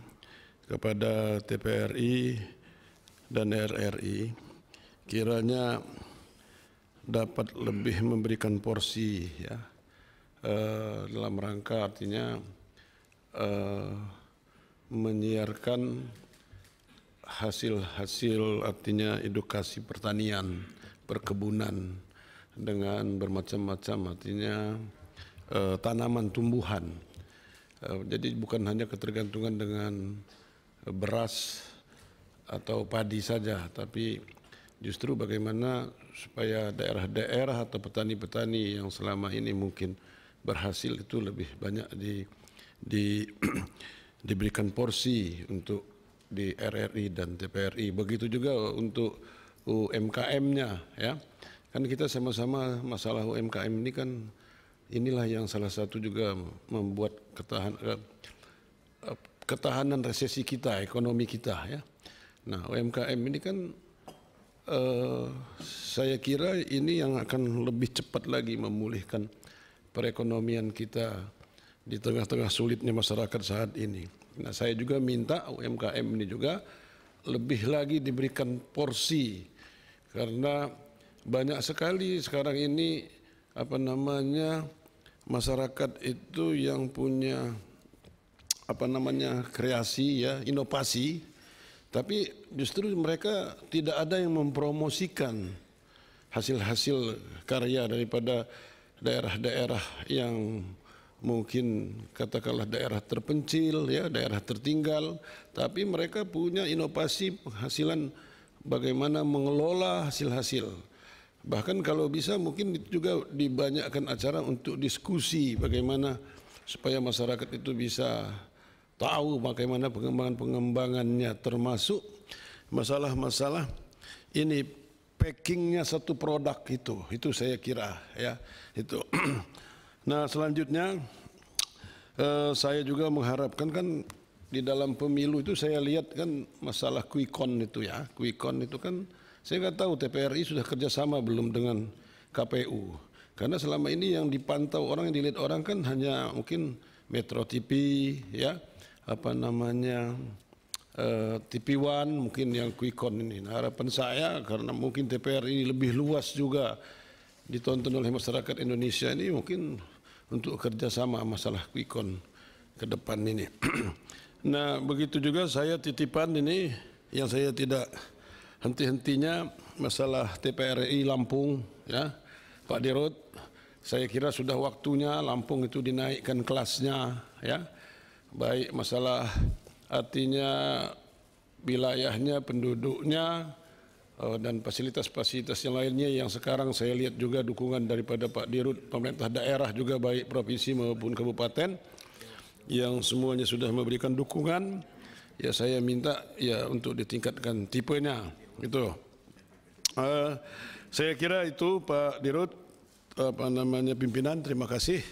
kepada TPRI dan RRI kiranya dapat lebih memberikan porsi, ya, dalam rangka artinya menyiarkan hasil-hasil artinya edukasi pertanian, perkebunan dengan bermacam-macam artinya tanaman tumbuhan. Jadi bukan hanya ketergantungan dengan beras atau padi saja, tapi justru bagaimana supaya daerah-daerah atau petani-petani yang selama ini mungkin berhasil itu lebih banyak diberikan porsi untuk di RRI dan TPRI. Begitu juga untuk UMKM-nya, ya. Kan kita sama-sama masalah UMKM ini kan inilah yang salah satu juga membuat ketahanan resesi kita, ekonomi kita, ya. Nah, UMKM ini kan saya kira ini yang akan lebih cepat lagi memulihkan perekonomian kita di tengah-tengah sulitnya masyarakat saat ini. Nah, saya juga minta UMKM ini juga lebih lagi diberikan porsi, karena banyak sekali sekarang ini masyarakat itu yang punya kreasi, ya, inovasi, tapi justru mereka tidak ada yang mempromosikan hasil-hasil karya daripada daerah-daerah yang mungkin katakanlah daerah terpencil, ya, daerah tertinggal, tapi mereka punya inovasi penghasilan bagaimana mengelola hasil-hasil. Bahkan kalau bisa mungkin juga dibanyakkan acara untuk diskusi bagaimana supaya masyarakat itu bisa tahu bagaimana pengembangannya, termasuk masalah-masalah ini packingnya satu produk itu saya kira, ya, itu. Nah, selanjutnya saya juga mengharapkan kan di dalam pemilu itu saya lihat kan masalah quick-count itu, ya, quick-count itu kan saya nggak tahu TPRI sudah kerjasama belum dengan KPU, karena selama ini yang dipantau orang, yang dilihat orang kan hanya mungkin Metro TV, ya, TV One mungkin yang quick-count ini. Nah, harapan saya karena mungkin TPRI lebih luas juga ditonton oleh masyarakat Indonesia ini, mungkin untuk kerjasama masalah quick-count ke depan ini. Nah, begitu juga saya titipan ini yang saya tidak henti-hentinya masalah TPRI Lampung, ya, Pak Dirut. Saya kira sudah waktunya Lampung itu dinaikkan kelasnya, ya, baik masalah artinya wilayahnya, penduduknya, dan fasilitas-fasilitas yang lainnya yang sekarang saya lihat juga dukungan daripada Pak Dirut, pemerintah daerah juga baik provinsi maupun kabupaten yang semuanya sudah memberikan dukungan. Ya, saya minta ya untuk ditingkatkan tipenya itu. Saya kira itu Pak Dirut, pimpinan. Terima kasih.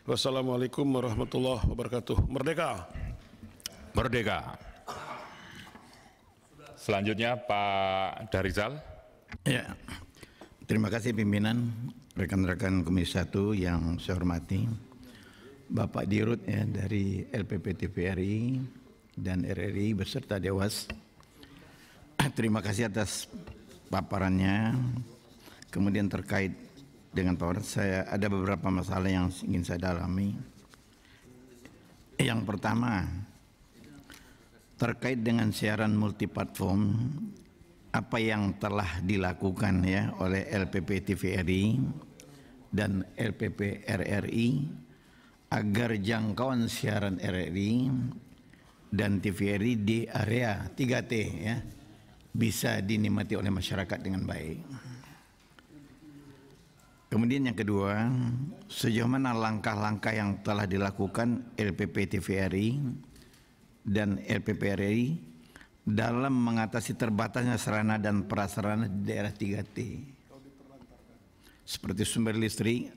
Wassalamualaikum warahmatullahi wabarakatuh. Merdeka. Merdeka. Selanjutnya Pak Darizal. Ya, terima kasih pimpinan, rekan-rekan Komisi 1 yang saya hormati, Bapak Dirut, ya, dari LPP TVRI dan RRI beserta Dewas. Terima kasih atas paparannya. Kemudian terkait dengan paparan saya ada beberapa masalah yang ingin saya dalami. Yang pertama, terkait dengan siaran multiplatform, apa yang telah dilakukan, ya, oleh LPP TVRI dan LPP RRI agar jangkauan siaran RRI dan TVRI di area 3T, ya, bisa dinikmati oleh masyarakat dengan baik. Kemudian yang kedua, sejauh mana langkah-langkah yang telah dilakukan LPP TVRI dan LPP RRI dalam mengatasi terbatasnya sarana dan prasarana di daerah 3T, seperti sumber listrik,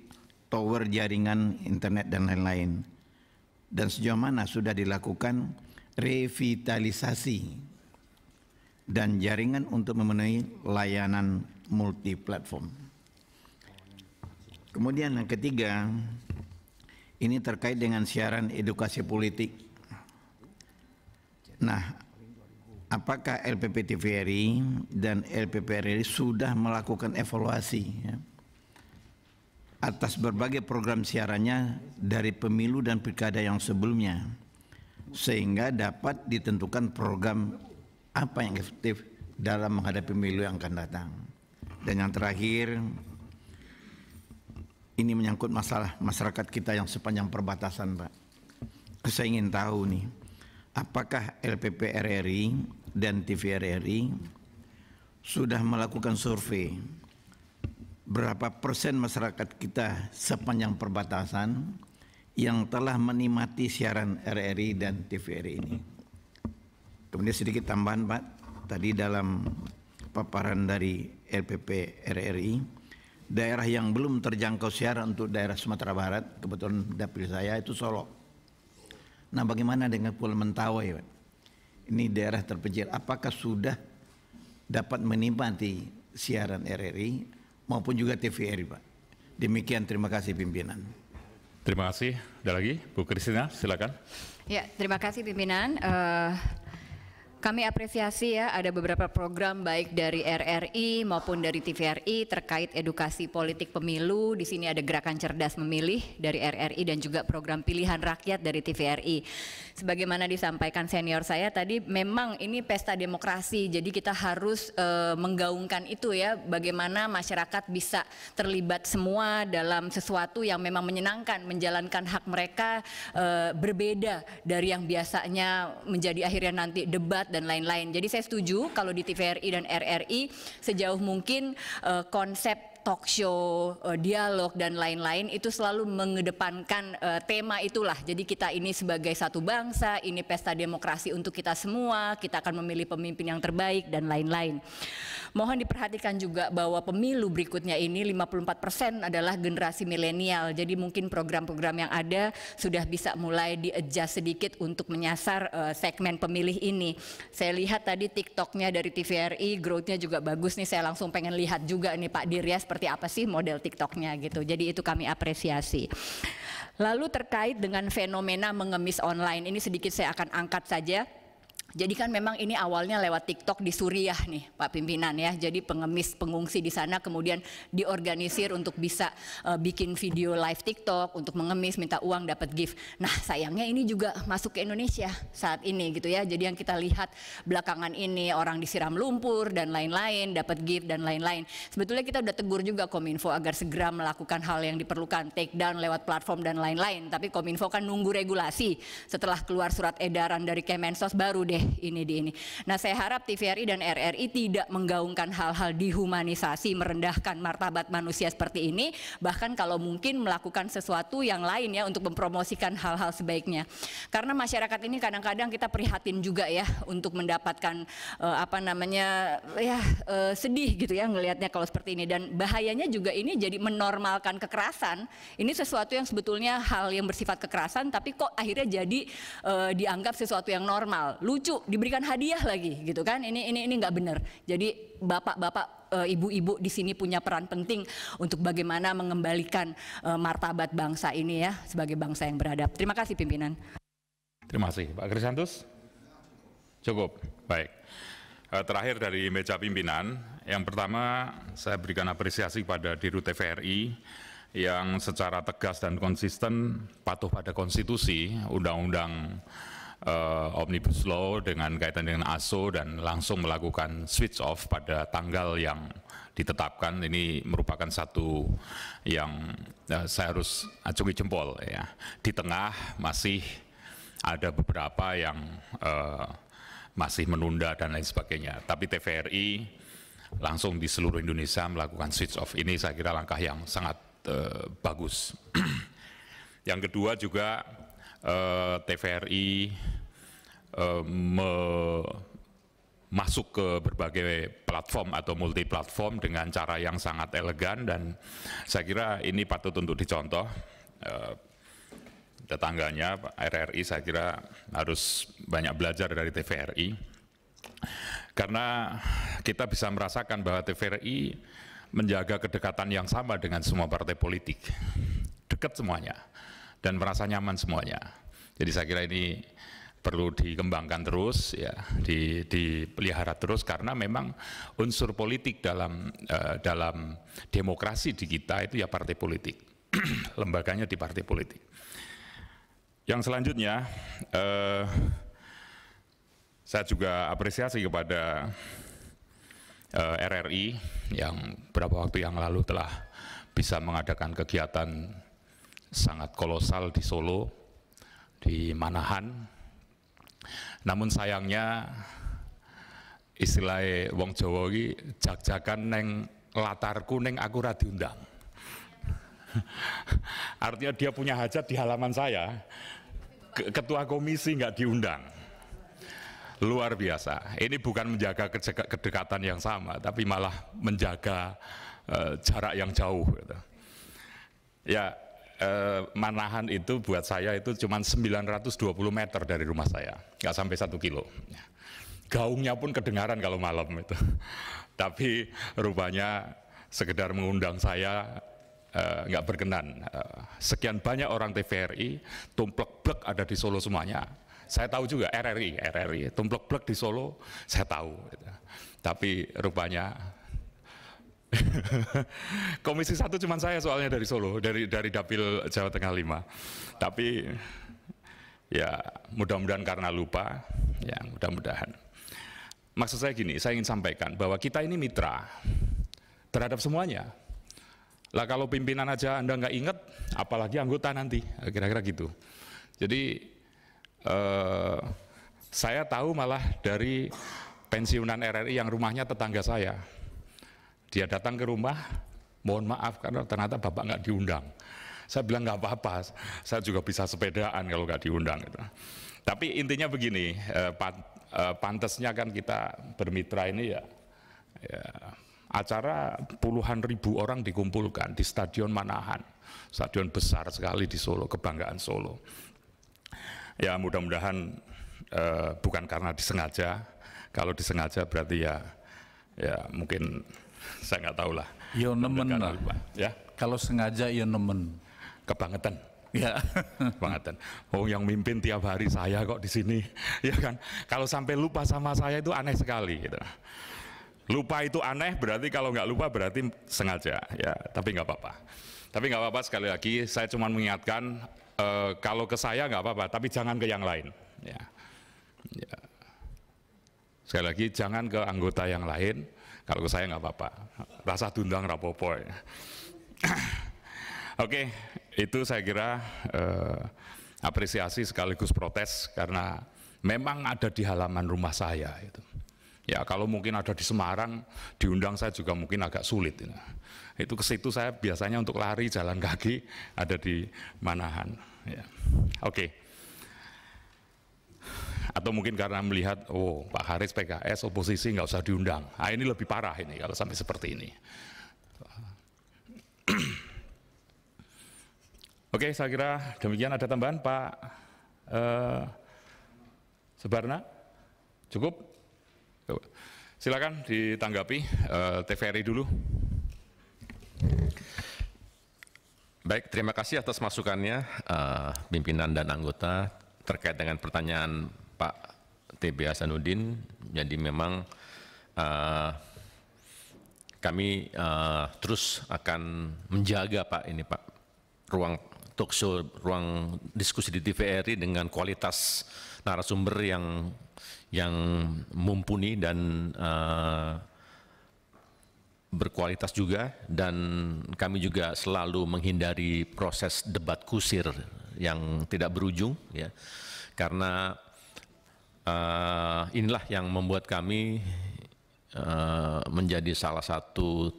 tower jaringan internet dan lain-lain, dan sejauh mana sudah dilakukan revitalisasi dan jaringan untuk memenuhi layanan multi platform. Kemudian yang ketiga, ini terkait dengan siaran edukasi politik. Nah, apakah LPP TVRI dan LPP RRI sudah melakukan evaluasi ya, atas berbagai program siarannya dari pemilu dan pilkada yang sebelumnya, sehingga dapat ditentukan program apa yang efektif dalam menghadapi pemilu yang akan datang. Dan yang terakhir, ini menyangkut masalah masyarakat kita yang sepanjang perbatasan, Pak. Saya ingin tahu nih, apakah LPP RRI dan TVRI sudah melakukan survei berapa persen masyarakat kita sepanjang perbatasan yang telah menikmati siaran RRI dan TVRI ini. Kemudian sedikit tambahan, Pak, tadi dalam paparan dari LPP RRI, daerah yang belum terjangkau siaran untuk daerah Sumatera Barat, kebetulan dapil saya itu Solo. Nah, bagaimana dengan Pulau Mentawai, Pak? Ini daerah terpencil, apakah sudah dapat menikmati siaran RRI maupun juga TVRI, Pak? Demikian, terima kasih pimpinan. Terima kasih. Ada lagi, Bu Kristina, silakan. Ya, terima kasih pimpinan. Kami apresiasi ya ada beberapa program baik dari RRI maupun dari TVRI terkait edukasi politik pemilu. Di sini ada gerakan cerdas memilih dari RRI dan juga program pilihan rakyat dari TVRI. Sebagaimana disampaikan senior saya tadi, memang ini pesta demokrasi, jadi kita harus menggaungkan itu ya, bagaimana masyarakat bisa terlibat semua dalam sesuatu yang memang menyenangkan, menjalankan hak mereka berbeda dari yang biasanya menjadi akhirnya nanti debat dan lain-lain. Jadi saya setuju kalau di TVRI dan RRI sejauh mungkin konsep talk show, dialog dan lain-lain itu selalu mengedepankan tema itulah. Jadi kita ini sebagai satu bangsa, ini pesta demokrasi untuk kita semua, kita akan memilih pemimpin yang terbaik dan lain-lain. Mohon diperhatikan juga bahwa pemilu berikutnya ini 54% adalah generasi milenial. Jadi mungkin program-program yang ada sudah bisa mulai di-adjust sedikit untuk menyasar segmen pemilih ini. Saya lihat tadi TikToknya dari TVRI, growth-nya juga bagus nih. Saya langsung pengen lihat juga nih Pak Dirya seperti apa sih model TikToknya gitu. Jadi itu kami apresiasi. Lalu terkait dengan fenomena mengemis online, ini sedikit saya akan angkat saja. Jadi kan memang ini awalnya lewat TikTok di Suriah nih Pak Pimpinan ya. Jadi pengemis pengungsi di sana kemudian diorganisir untuk bisa bikin video live TikTok untuk mengemis, minta uang, dapat gift. Nah sayangnya ini juga masuk ke Indonesia saat ini gitu ya. Jadi yang kita lihat belakangan ini orang disiram lumpur dan lain-lain, dapat gift dan lain-lain. Sebetulnya kita udah tegur juga Kominfo agar segera melakukan hal yang diperlukan, take down lewat platform dan lain-lain. Tapi Kominfo kan nunggu regulasi. Setelah keluar surat edaran dari Kemensos baru deh ini. Nah saya harap TVRI dan RRI tidak menggaungkan hal-hal dihumanisasi, merendahkan martabat manusia seperti ini, bahkan kalau mungkin melakukan sesuatu yang lain ya untuk mempromosikan hal-hal sebaiknya. Karena masyarakat ini kadang-kadang kita prihatin juga ya untuk mendapatkan sedih gitu ya ngelihatnya kalau seperti ini, dan bahayanya juga ini jadi menormalkan kekerasan. Ini sesuatu yang sebetulnya hal yang bersifat kekerasan tapi kok akhirnya jadi dianggap sesuatu yang normal, lucu, diberikan hadiah lagi gitu kan. Ini nggak benar. Jadi bapak-bapak, ibu-ibu di sini punya peran penting untuk bagaimana mengembalikan martabat bangsa ini ya sebagai bangsa yang beradab. Terima kasih pimpinan. Terima kasih Pak Krisantus. Cukup, baik. Terakhir dari meja pimpinan, yang pertama saya berikan apresiasi pada Dirut TVRI yang secara tegas dan konsisten patuh pada konstitusi, undang-undang Omnibus Law dengan kaitan dengan ASO dan langsung melakukan switch off pada tanggal yang ditetapkan. Ini merupakan satu yang saya harus acungi jempol ya. Di tengah masih ada beberapa yang masih menunda dan lain sebagainya. Tapi TVRI langsung di seluruh Indonesia melakukan switch off. Ini saya kira langkah yang sangat bagus. Yang kedua juga TVRI masuk ke berbagai platform atau multi platform dengan cara yang sangat elegan, dan saya kira ini patut untuk dicontoh. Tetangganya RRI saya kira harus banyak belajar dari TVRI, karena kita bisa merasakan bahwa TVRI menjaga kedekatan yang sama dengan semua partai politik, dekat semuanya dan merasa nyaman semuanya. Jadi saya kira ini perlu dikembangkan terus, ya, dipelihara terus, karena memang unsur politik dalam demokrasi di kita itu ya partai politik, lembaganya di partai politik. Yang selanjutnya, saya juga apresiasi kepada RRI yang beberapa waktu yang lalu telah bisa mengadakan kegiatan sangat kolosal di Solo, di Manahan. Namun sayangnya istilahnya wong Jawa iki jak-jakan neng latarku neng aku ora diundang. Artinya dia punya hajat di halaman saya, ketua komisi nggak diundang. Luar biasa. Ini bukan menjaga kedekatan yang sama, tapi malah menjaga jarak yang jauh. Gitu. Ya, Manahan itu buat saya itu cuma 920 meter dari rumah saya, nggak sampai 1 kilo. Gaungnya pun kedengaran kalau malam itu. Tapi rupanya sekedar mengundang saya nggak berkenan. Sekian banyak orang TVRI, tumplek-blek ada di Solo semuanya. Saya tahu juga RRI, tumplek-blek di Solo, saya tahu. Gitu. Tapi rupanya Komisi 1 cuma saya soalnya dari Solo, dari Dapil Jawa Tengah 5. Tapi ya mudah-mudahan karena lupa, ya mudah-mudahan. Maksud saya gini, saya ingin sampaikan bahwa kita ini mitra terhadap semuanya. Lah kalau pimpinan aja Anda nggak inget, apalagi anggota nanti, kira-kira gitu. Jadi saya tahu malah dari pensiunan RRI yang rumahnya tetangga saya. Dia datang ke rumah, mohon maaf karena ternyata Bapak nggak diundang. Saya bilang nggak apa-apa, saya juga bisa sepedaan kalau nggak diundang. Gitu. Tapi intinya begini, pantasnya kan kita bermitra ini ya acara puluhan ribu orang dikumpulkan di Stadion Manahan, stadion besar sekali di Solo, kebanggaan Solo. Ya mudah-mudahan bukan karena disengaja, kalau disengaja berarti ya mungkin saya nggak tahu lah. Yo nemen lah. Ya. Kalau sengaja yo nemen. Kebangetan. Ya. Kebangetan. Oh yang mimpin tiap hari saya kok di sini, ya kan? Kalau sampai lupa sama saya itu aneh sekali. Gitu. Lupa itu aneh, berarti kalau nggak lupa berarti sengaja. Ya, tapi nggak apa-apa. Tapi nggak apa-apa, sekali lagi saya cuma mengingatkan kalau ke saya nggak apa-apa, tapi jangan ke yang lain. Ya. Ya. Sekali lagi jangan ke anggota yang lain. Kalau ke saya nggak apa-apa, rasa tundang rapopo. Ya. Oke, itu saya kira apresiasi sekaligus protes karena memang ada di halaman rumah saya. Itu. Ya kalau mungkin ada di Semarang, diundang saya juga mungkin agak sulit. Ya. Itu ke situ saya biasanya untuk lari jalan kaki ada di Manahan. Ya. Oke. Atau mungkin karena melihat, oh Pak Haris PKS, oposisi nggak usah diundang. Nah, ini lebih parah ini kalau sampai seperti ini. Oke, saya kira demikian. Ada tambahan Pak Subarna? Cukup? Silakan ditanggapi TVRI dulu. Baik, terima kasih atas masukannya pimpinan dan anggota terkait dengan pertanyaan Pak TB Hasanuddin. Jadi memang kami terus akan menjaga Pak ini Pak ruang talkshow, ruang diskusi di TVRI dengan kualitas narasumber yang mumpuni dan berkualitas juga, dan kami juga selalu menghindari proses debat kusir yang tidak berujung ya, karena inilah yang membuat kami menjadi salah satu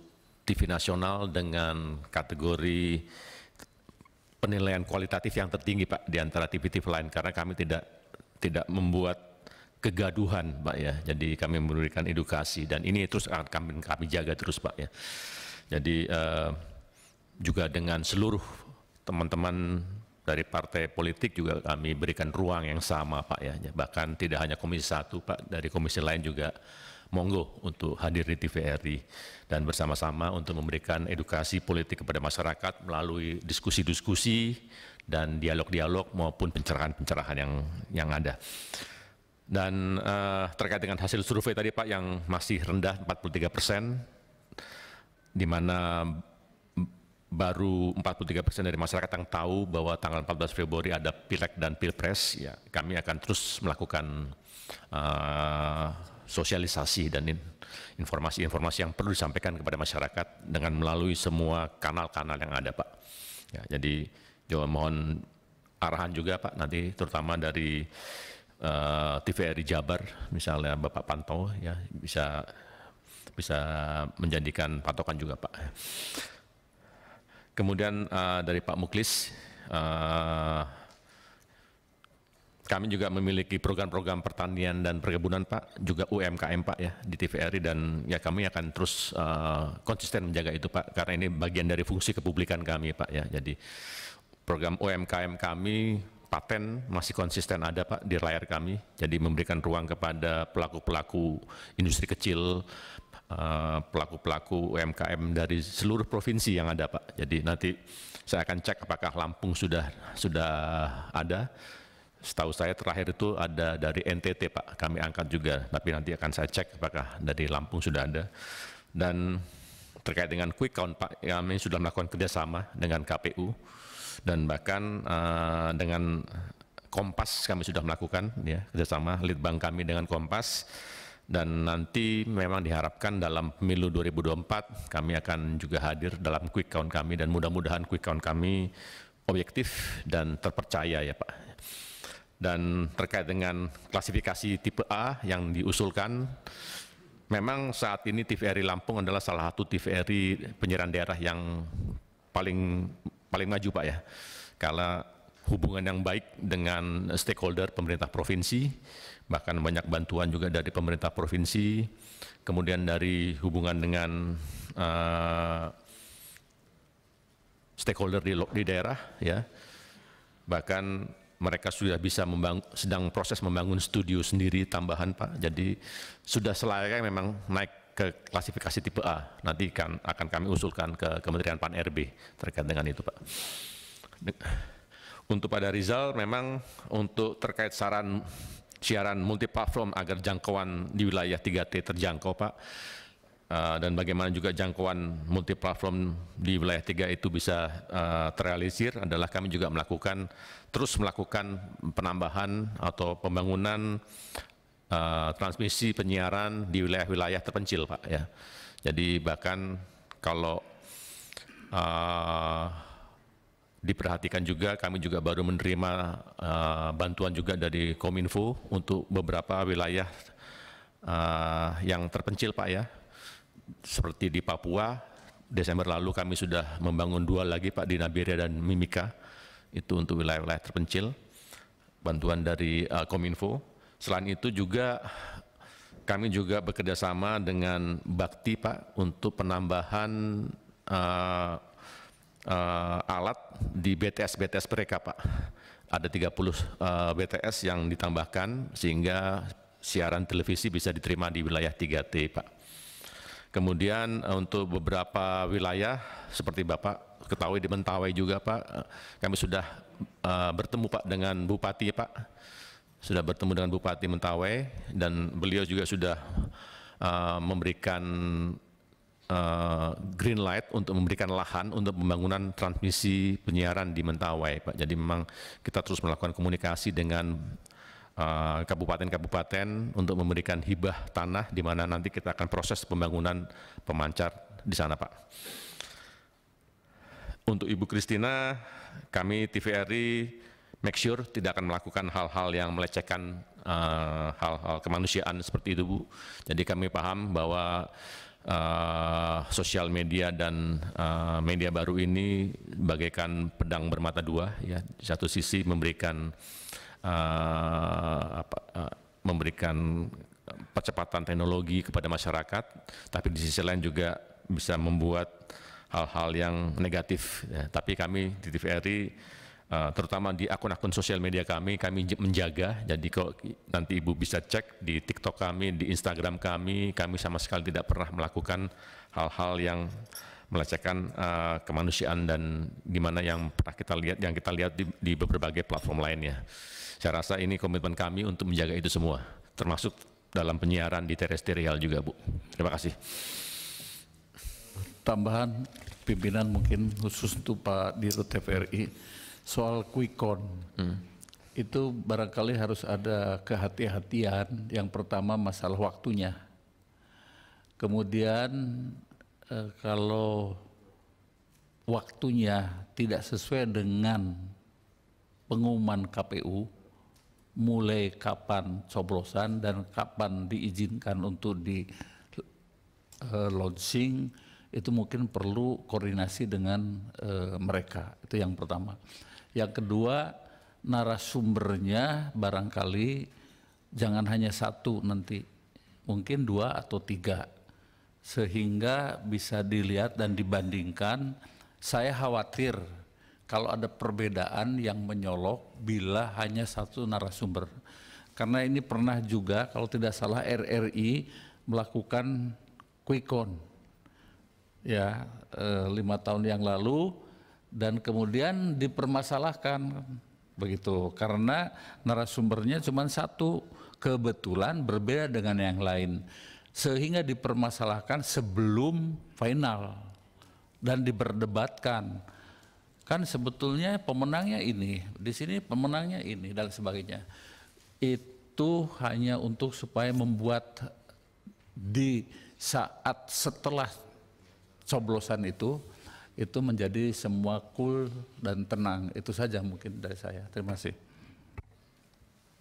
TV nasional dengan kategori penilaian kualitatif yang tertinggi Pak di antara TV-TV lain, karena kami tidak membuat kegaduhan Pak ya. Jadi kami memberikan edukasi dan ini terus akan kami jaga terus Pak ya. Jadi juga dengan seluruh teman-teman dari partai politik juga kami berikan ruang yang sama Pak ya. Bahkan tidak hanya Komisi 1 Pak, dari komisi lain juga monggo untuk hadir di TVRI dan bersama-sama untuk memberikan edukasi politik kepada masyarakat melalui diskusi-diskusi dan dialog-dialog maupun pencerahan-pencerahan yang ada. Dan terkait dengan hasil survei tadi Pak yang masih rendah 43%, di mana baru 43% dari masyarakat yang tahu bahwa tanggal 14 Februari ada Pileg dan Pilpres, ya kami akan terus melakukan sosialisasi dan informasi-informasi yang perlu disampaikan kepada masyarakat dengan melalui semua kanal-kanal yang ada Pak. Ya, jadi mohon arahan juga Pak nanti terutama dari TVRI Jabar misalnya Bapak pantau ya bisa menjadikan patokan juga Pak. Kemudian dari Pak Muklis, kami juga memiliki program-program pertanian dan perkebunan Pak, juga UMKM Pak ya di TVRI, dan ya kami akan terus konsisten menjaga itu Pak, karena ini bagian dari fungsi kepublikan kami Pak ya. Jadi program UMKM kami, paten masih konsisten ada Pak di layar kami, jadi memberikan ruang kepada pelaku-pelaku industri kecil, pelaku-pelaku UMKM dari seluruh provinsi yang ada Pak. Jadi nanti saya akan cek apakah Lampung sudah ada. Setahu saya terakhir itu ada dari NTT Pak, kami angkat juga, tapi nanti akan saya cek apakah dari Lampung sudah ada. Dan terkait dengan quick count Pak, kami sudah melakukan kerjasama dengan KPU, dan bahkan dengan Kompas kami sudah melakukan ya kerjasama litbang kami dengan Kompas, dan nanti memang diharapkan dalam pemilu 2024 kami akan juga hadir dalam quick count kami, dan mudah-mudahan quick count kami objektif dan terpercaya ya Pak. Dan terkait dengan klasifikasi tipe A yang diusulkan, memang saat ini TVRI Lampung adalah salah satu TVRI penyiaran daerah yang paling maju Pak ya, karena hubungan yang baik dengan stakeholder pemerintah provinsi, bahkan banyak bantuan juga dari pemerintah provinsi, kemudian dari hubungan dengan stakeholder di daerah ya, bahkan mereka sudah bisa sedang proses membangun studio sendiri tambahan Pak. Jadi sudah selayaknya memang naik ke klasifikasi tipe A. Nanti akan kami usulkan ke Kementerian Pan-RB terkait dengan itu Pak. Untuk pada Rizal memang untuk terkait siaran multiplatform agar jangkauan di wilayah 3T terjangkau Pak. Dan bagaimana juga jangkauan multiplatform di wilayah 3 itu bisa terrealisir adalah kami juga terus melakukan penambahan atau pembangunan transmisi penyiaran di wilayah-wilayah terpencil Pak ya. Jadi bahkan kalau diperhatikan juga, kami juga baru menerima bantuan juga dari Kominfo untuk beberapa wilayah yang terpencil Pak ya. Seperti di Papua, Desember lalu kami sudah membangun 2 lagi Pak di Nabiria dan Mimika, itu untuk wilayah-wilayah terpencil, bantuan dari Kominfo. Selain itu juga kami juga bekerjasama dengan Bakti Pak untuk penambahan alat di BTS mereka Pak. Ada 30 BTS yang ditambahkan sehingga siaran televisi bisa diterima di wilayah 3T Pak. Kemudian untuk beberapa wilayah seperti Bapak ketahui di Mentawai juga Pak, kami sudah bertemu Pak dengan Bupati Pak, sudah bertemu dengan Bupati Mentawai, dan beliau juga sudah memberikan green light untuk memberikan lahan untuk pembangunan transmisi penyiaran di Mentawai Pak. Jadi memang kita terus melakukan komunikasi dengan kabupaten-kabupaten untuk memberikan hibah tanah di mana nanti kita akan proses pembangunan pemancar di sana Pak. Untuk Ibu Kristina, kami TVRI make sure tidak akan melakukan hal-hal yang melecehkan hal-hal kemanusiaan seperti itu Bu. Jadi kami paham bahwa sosial media dan media baru ini bagaikan pedang bermata dua, ya. Di satu sisi memberikan memberikan percepatan teknologi kepada masyarakat, tapi di sisi lain juga bisa membuat hal-hal yang negatif. Ya. Tapi kami di TVRI, terutama di akun-akun sosial media kami menjaga. Jadi kalau nanti Ibu bisa cek di TikTok kami, di Instagram kami sama sekali tidak pernah melakukan hal-hal yang melecehkan kemanusiaan dan gimana yang pernah kita lihat, yang kita lihat di berbagai platform lainnya. Saya rasa ini komitmen kami untuk menjaga itu semua, termasuk dalam penyiaran di terestrial juga, Bu. Terima kasih. Tambahan pimpinan mungkin khusus untuk Pak Dirut TVRI soal quick count. Itu barangkali harus ada kehati-hatian. Yang pertama masalah waktunya. Kemudian kalau waktunya tidak sesuai dengan pengumuman KPU, mulai kapan coblosan dan kapan diizinkan untuk di launching, itu mungkin perlu koordinasi dengan mereka. Itu yang pertama. Yang kedua, narasumbernya barangkali jangan hanya satu nanti, mungkin 2 atau 3, sehingga bisa dilihat dan dibandingkan. Saya khawatir kalau ada perbedaan yang menyolok bila hanya satu narasumber. Karena ini pernah juga kalau tidak salah RRI melakukan quick count ya 5 tahun yang lalu, dan kemudian dipermasalahkan begitu karena narasumbernya cuma satu, kebetulan berbeda dengan yang lain, sehingga dipermasalahkan sebelum final dan diperdebatkan. Kan sebetulnya pemenangnya ini, di sini pemenangnya ini dan sebagainya. Itu hanya untuk supaya membuat di saat setelah coblosan itu menjadi semua cool dan tenang. Itu saja mungkin dari saya. Terima kasih.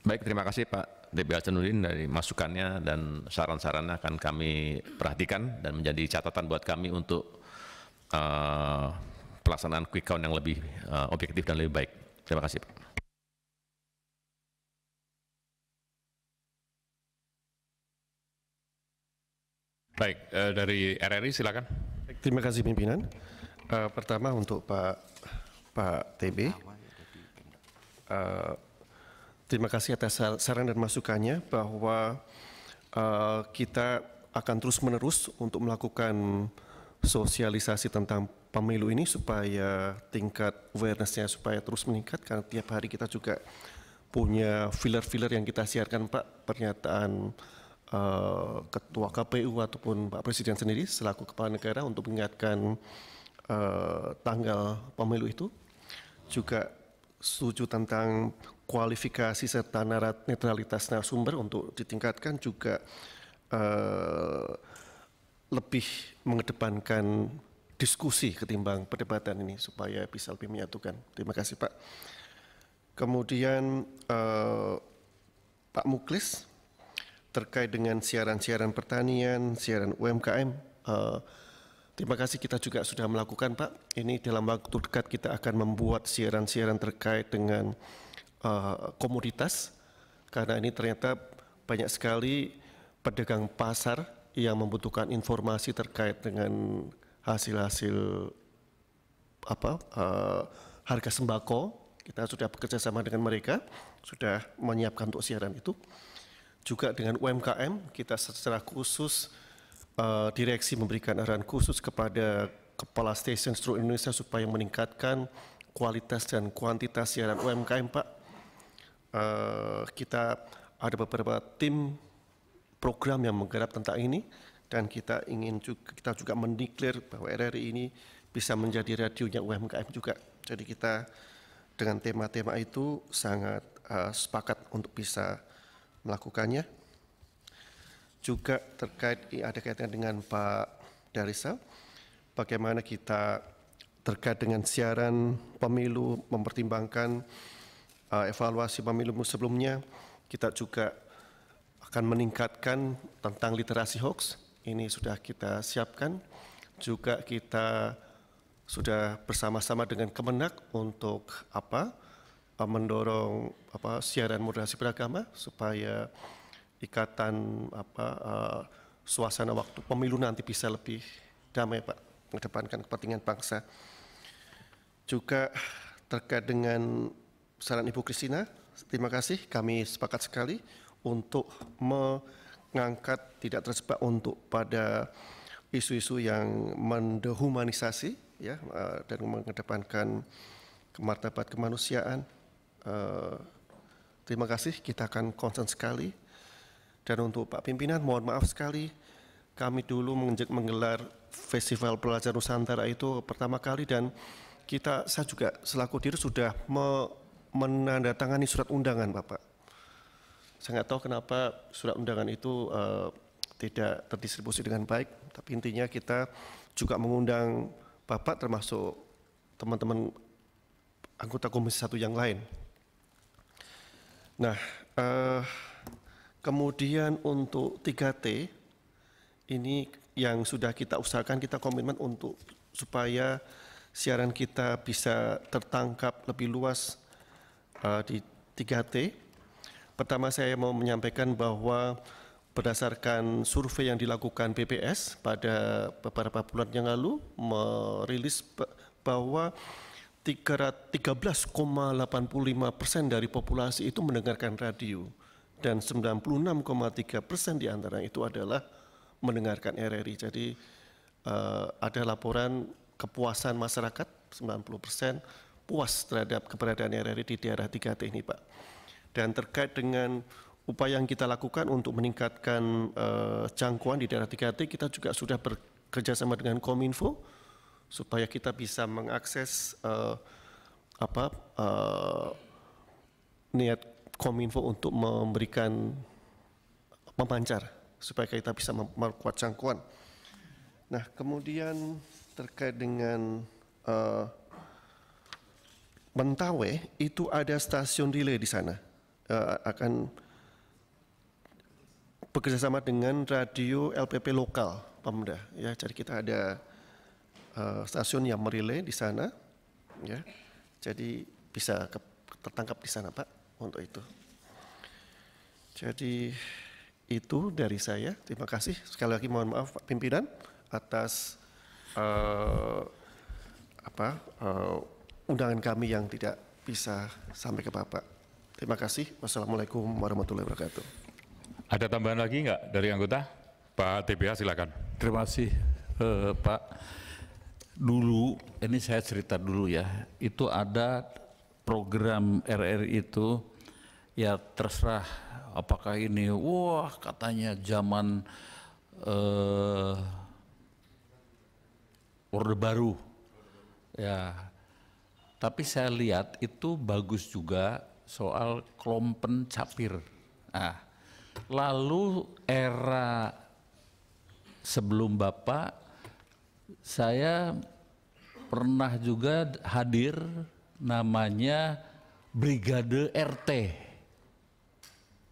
Baik, terima kasih Pak DB Hasanuddin dari masukannya dan saran-sarannya akan kami perhatikan dan menjadi catatan buat kami untuk pelaksanaan quick count yang lebih objektif dan lebih baik. Terima kasih Pak. Baik, dari RRI silakan. Terima kasih pimpinan. Pertama untuk Pak TB. Terima kasih atas saran dan masukannya bahwa kita akan terus-menerus untuk melakukan sosialisasi tentang pemilu ini supaya tingkat awareness-nya supaya terus meningkat, karena tiap hari kita juga punya filler-filler yang kita siarkan, Pak, pernyataan Ketua KPU ataupun Pak Presiden sendiri selaku Kepala Negara untuk mengingatkan tanggal pemilu itu. Juga setuju tentang kualifikasi serta netralitas narasumber untuk ditingkatkan, juga lebih mengedepankan diskusi ketimbang perdebatan ini supaya bisa lebih menyatukan. Terima kasih Pak. Kemudian Pak Muklis terkait dengan siaran-siaran pertanian, siaran UMKM, terima kasih, kita juga sudah melakukan Pak. Ini dalam waktu dekat kita akan membuat siaran-siaran terkait dengan komoditas, karena ini ternyata banyak sekali pedagang pasar yang membutuhkan informasi terkait dengan hasil-hasil harga sembako. Kita sudah bekerja sama dengan mereka, sudah menyiapkan untuk siaran itu. Juga dengan UMKM, kita secara khusus direksi memberikan arahan khusus kepada kepala stasiun seluruh Indonesia supaya meningkatkan kualitas dan kuantitas siaran UMKM, Pak. Kita ada beberapa tim program yang menggarap tentang ini, dan kita juga mendeklar bahwa RRI ini bisa menjadi radionya UMKM juga. Jadi kita dengan tema-tema itu sangat sepakat untuk bisa melakukannya. Juga terkait ada kaitan dengan Pak Darissa, bagaimana kita terkait dengan siaran pemilu, mempertimbangkan evaluasi pemilu sebelumnya. Kita juga akan meningkatkan tentang literasi hoax, ini sudah kita siapkan. Juga kita sudah bersama-sama dengan Kemenak untuk mendorong siaran moderasi beragama supaya ikatan suasana waktu pemilu nanti bisa lebih damai, Pak, mengedepankan kepentingan bangsa. Juga terkait dengan saran Ibu Christina, terima kasih, kami sepakat sekali untuk mengangkat tidak terjebak untuk pada isu-isu yang mendehumanisasi ya, dan mengedepankan martabat kemanusiaan. Terima kasih, kita akan concern sekali. Dan untuk Pak Pimpinan, mohon maaf sekali, kami dulu menggelar Festival Pelajar Nusantara itu pertama kali, dan saya juga selaku Dirut sudah menandatangani surat undangan, Bapak. Saya nggak tahu kenapa surat undangan itu tidak terdistribusi dengan baik, tapi intinya kita juga mengundang Bapak termasuk teman-teman anggota Komisi 1 yang lain. Nah, kemudian untuk 3T, ini yang sudah kita usahakan, kita komitmen untuk supaya siaran kita bisa tertangkap lebih luas di 3T. Pertama saya mau menyampaikan bahwa berdasarkan survei yang dilakukan BPS pada beberapa bulan yang lalu merilis bahwa 13,85% dari populasi itu mendengarkan radio dan 96,3% diantaranya itu adalah mendengarkan RRI. Jadi ada laporan kepuasan masyarakat 90% puas terhadap keberadaan RRI di daerah 3T ini, Pak. Dan terkait dengan upaya yang kita lakukan untuk meningkatkan jangkauan di daerah 3T, kita juga sudah bekerja sama dengan Kominfo supaya kita bisa mengakses niat Kominfo untuk memberikan memancar supaya kita bisa memperkuat jangkauan. Nah, kemudian terkait dengan Mentawai itu ada stasiun relay di sana, akan bekerjasama dengan radio LPP lokal Pemda. Ya, jadi kita ada stasiun yang merelay di sana, ya. Jadi bisa tertangkap di sana, Pak, untuk itu. Jadi itu dari saya. Terima kasih. Sekali lagi mohon maaf Pak Pimpinan atas undangan kami yang tidak bisa sampai ke Bapak. Terima kasih. Wassalamualaikum warahmatullahi wabarakatuh. Ada tambahan lagi enggak dari anggota? Pak TBH silakan. Terima kasih Pak. Dulu, ini saya cerita dulu ya, itu ada program RRI itu, ya terserah apakah ini, wah katanya zaman Orde Baru, ya. Tapi saya lihat itu bagus juga soal Klompen Capir. Nah, lalu era sebelum Bapak, saya pernah juga hadir namanya Brigade RT.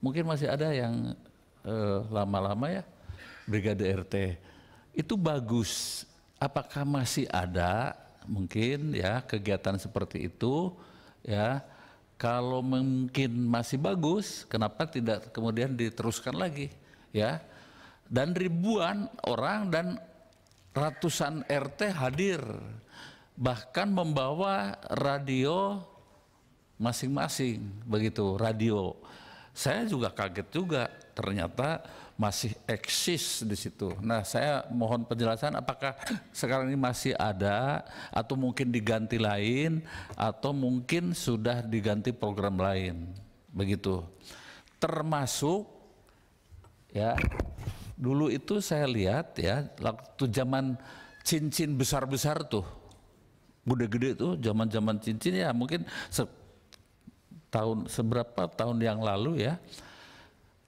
Mungkin masih ada yang lama-lama ya, Brigade RT. Itu bagus. Apakah masih ada mungkin ya kegiatan seperti itu ya? Kalau mungkin masih bagus, kenapa tidak kemudian diteruskan lagi ya? Dan ribuan orang dan ratusan RT hadir, bahkan membawa radio masing-masing begitu, radio. Saya juga kaget juga, ternyata masih eksis di situ. Nah, saya mohon penjelasan apakah sekarang ini masih ada atau mungkin diganti lain atau mungkin sudah diganti program lain, begitu. Termasuk ya, dulu itu saya lihat ya, waktu zaman cincin besar-besar tuh, gede-gede tuh, zaman-zaman cincin ya mungkin seberapa tahun yang lalu ya,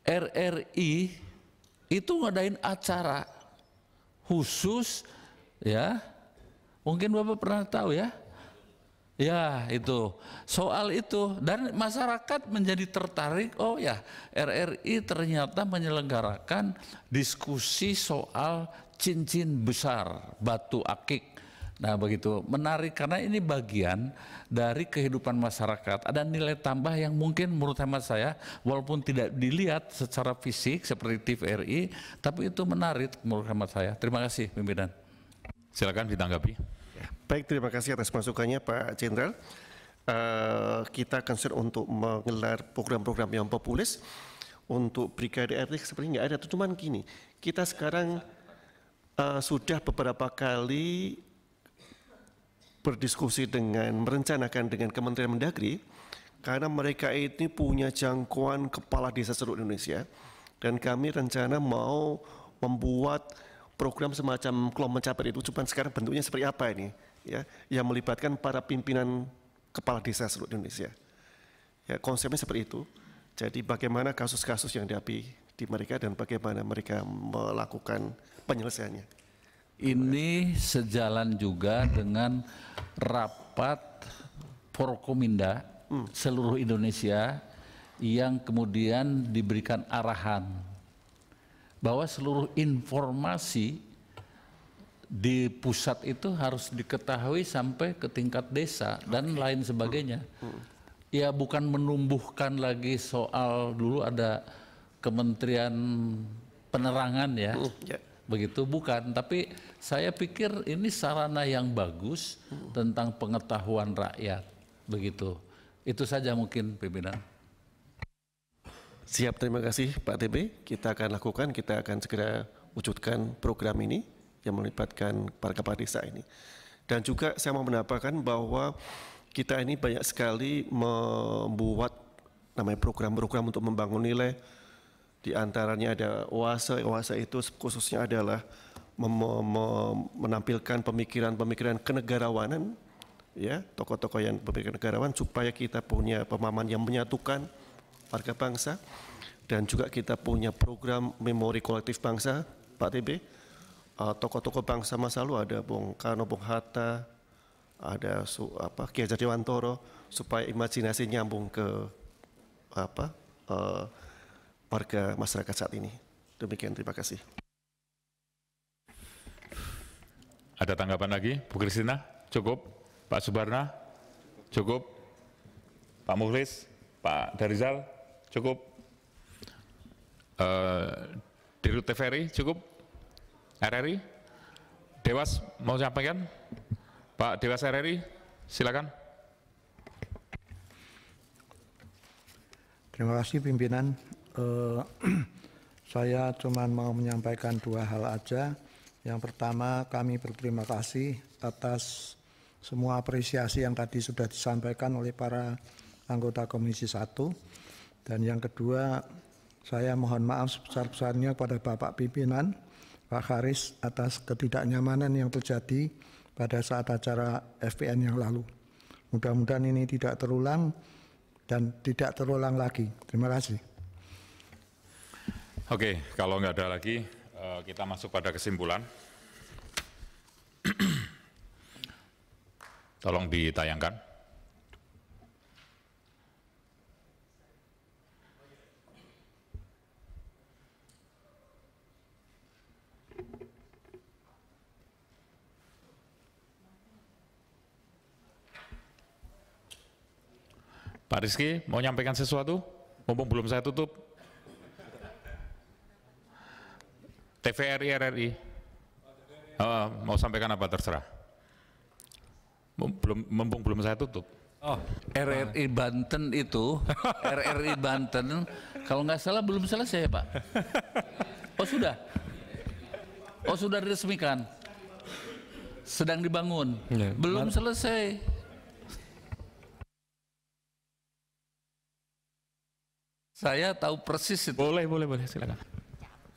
RRI itu ngadain acara khusus ya, mungkin Bapak pernah tahu ya, Ya itu, soal itu, dan masyarakat menjadi tertarik, oh ya RRI ternyata menyelenggarakan diskusi soal cincin besar, batu akik. Nah begitu, menarik karena ini bagian dari kehidupan masyarakat, ada nilai tambah yang mungkin menurut hemat saya, walaupun tidak dilihat secara fisik seperti TVRI, tapi itu menarik menurut hemat saya. Terima kasih pimpinan. Silakan ditanggapi. Baik, terima kasih atas masukannya Pak Jenderal. Kita concern untuk menggelar program-program yang populis untuk Brigade RT seperti nggak ada. Cuman gini, kita sekarang sudah beberapa kali berdiskusi merencanakan dengan Kementerian Mendagri, karena mereka ini punya jangkauan kepala desa seluruh Indonesia, dan kami rencana mau membuat program semacam kelompok mencapai itu, cuman sekarang bentuknya seperti apa ini? Ya, yang melibatkan para pimpinan kepala desa seluruh Indonesia. Ya, konsepnya seperti itu. Jadi bagaimana kasus-kasus yang dihadapi di mereka dan bagaimana mereka melakukan penyelesaiannya. Ini sejalan juga dengan rapat Forkominda seluruh Indonesia yang kemudian diberikan arahan bahwa seluruh informasi di pusat itu harus diketahui sampai ke tingkat desa dan lain sebagainya. Ya bukan menumbuhkan lagi soal dulu ada Kementerian Penerangan ya, begitu bukan. Tapi saya pikir ini sarana yang bagus tentang pengetahuan rakyat, begitu. Itu saja mungkin pimpinan. Siap, terima kasih Pak TB. Kita akan lakukan, kita akan segera wujudkan program ini yang melibatkan para kepala desa ini. Dan juga saya mau menambahkan bahwa kita ini banyak sekali membuat namanya program-program untuk membangun nilai. Di antaranya ada OASE. OASE itu khususnya adalah menampilkan pemikiran-pemikiran kenegarawanan, ya, tokoh-tokoh yang pemikiran negarawan, supaya kita punya pemahaman yang menyatukan warga bangsa. Dan juga kita punya program memori kolektif bangsa, Pak TB. Tokoh-tokoh bangsa masa lalu ada Bung Karno, Bung Hatta, ada Ki Hajar Dewantoro, supaya imajinasi nyambung ke warga masyarakat saat ini. Demikian, terima kasih. Ada tanggapan lagi, Bu Kristina? Cukup? Pak Subarna? Cukup? Pak Mukhlis? Pak Darizal? Cukup? Dirut TVRI? Cukup? RRI? Dewas mau sampaikan? Pak Dewas RRI, silakan. Terima kasih pimpinan. Saya cuma mau menyampaikan dua hal aja. Yang pertama, kami berterima kasih atas semua apresiasi yang tadi sudah disampaikan oleh para anggota Komisi 1. Dan yang kedua, saya mohon maaf sebesar-besarnya kepada Bapak Pimpinan, Pak Haris, atas ketidaknyamanan yang terjadi pada saat acara FPN yang lalu. Mudah-mudahan ini tidak terulang dan tidak terulang lagi. Terima kasih. Oke, kalau nggak ada lagi, kita masuk pada kesimpulan. Tolong ditayangkan. Pak Rizky, mau nyampaikan sesuatu? Mumpung belum saya tutup. TVRI, RRI. Mau sampaikan apa terserah. Mumpung belum saya tutup. Oh, RRI Banten itu, RRI Banten, kalau nggak salah belum selesai Pak. Oh sudah? Oh sudah diresmikan? Sedang dibangun? Belum selesai. Saya tahu persis itu. Boleh, silakan.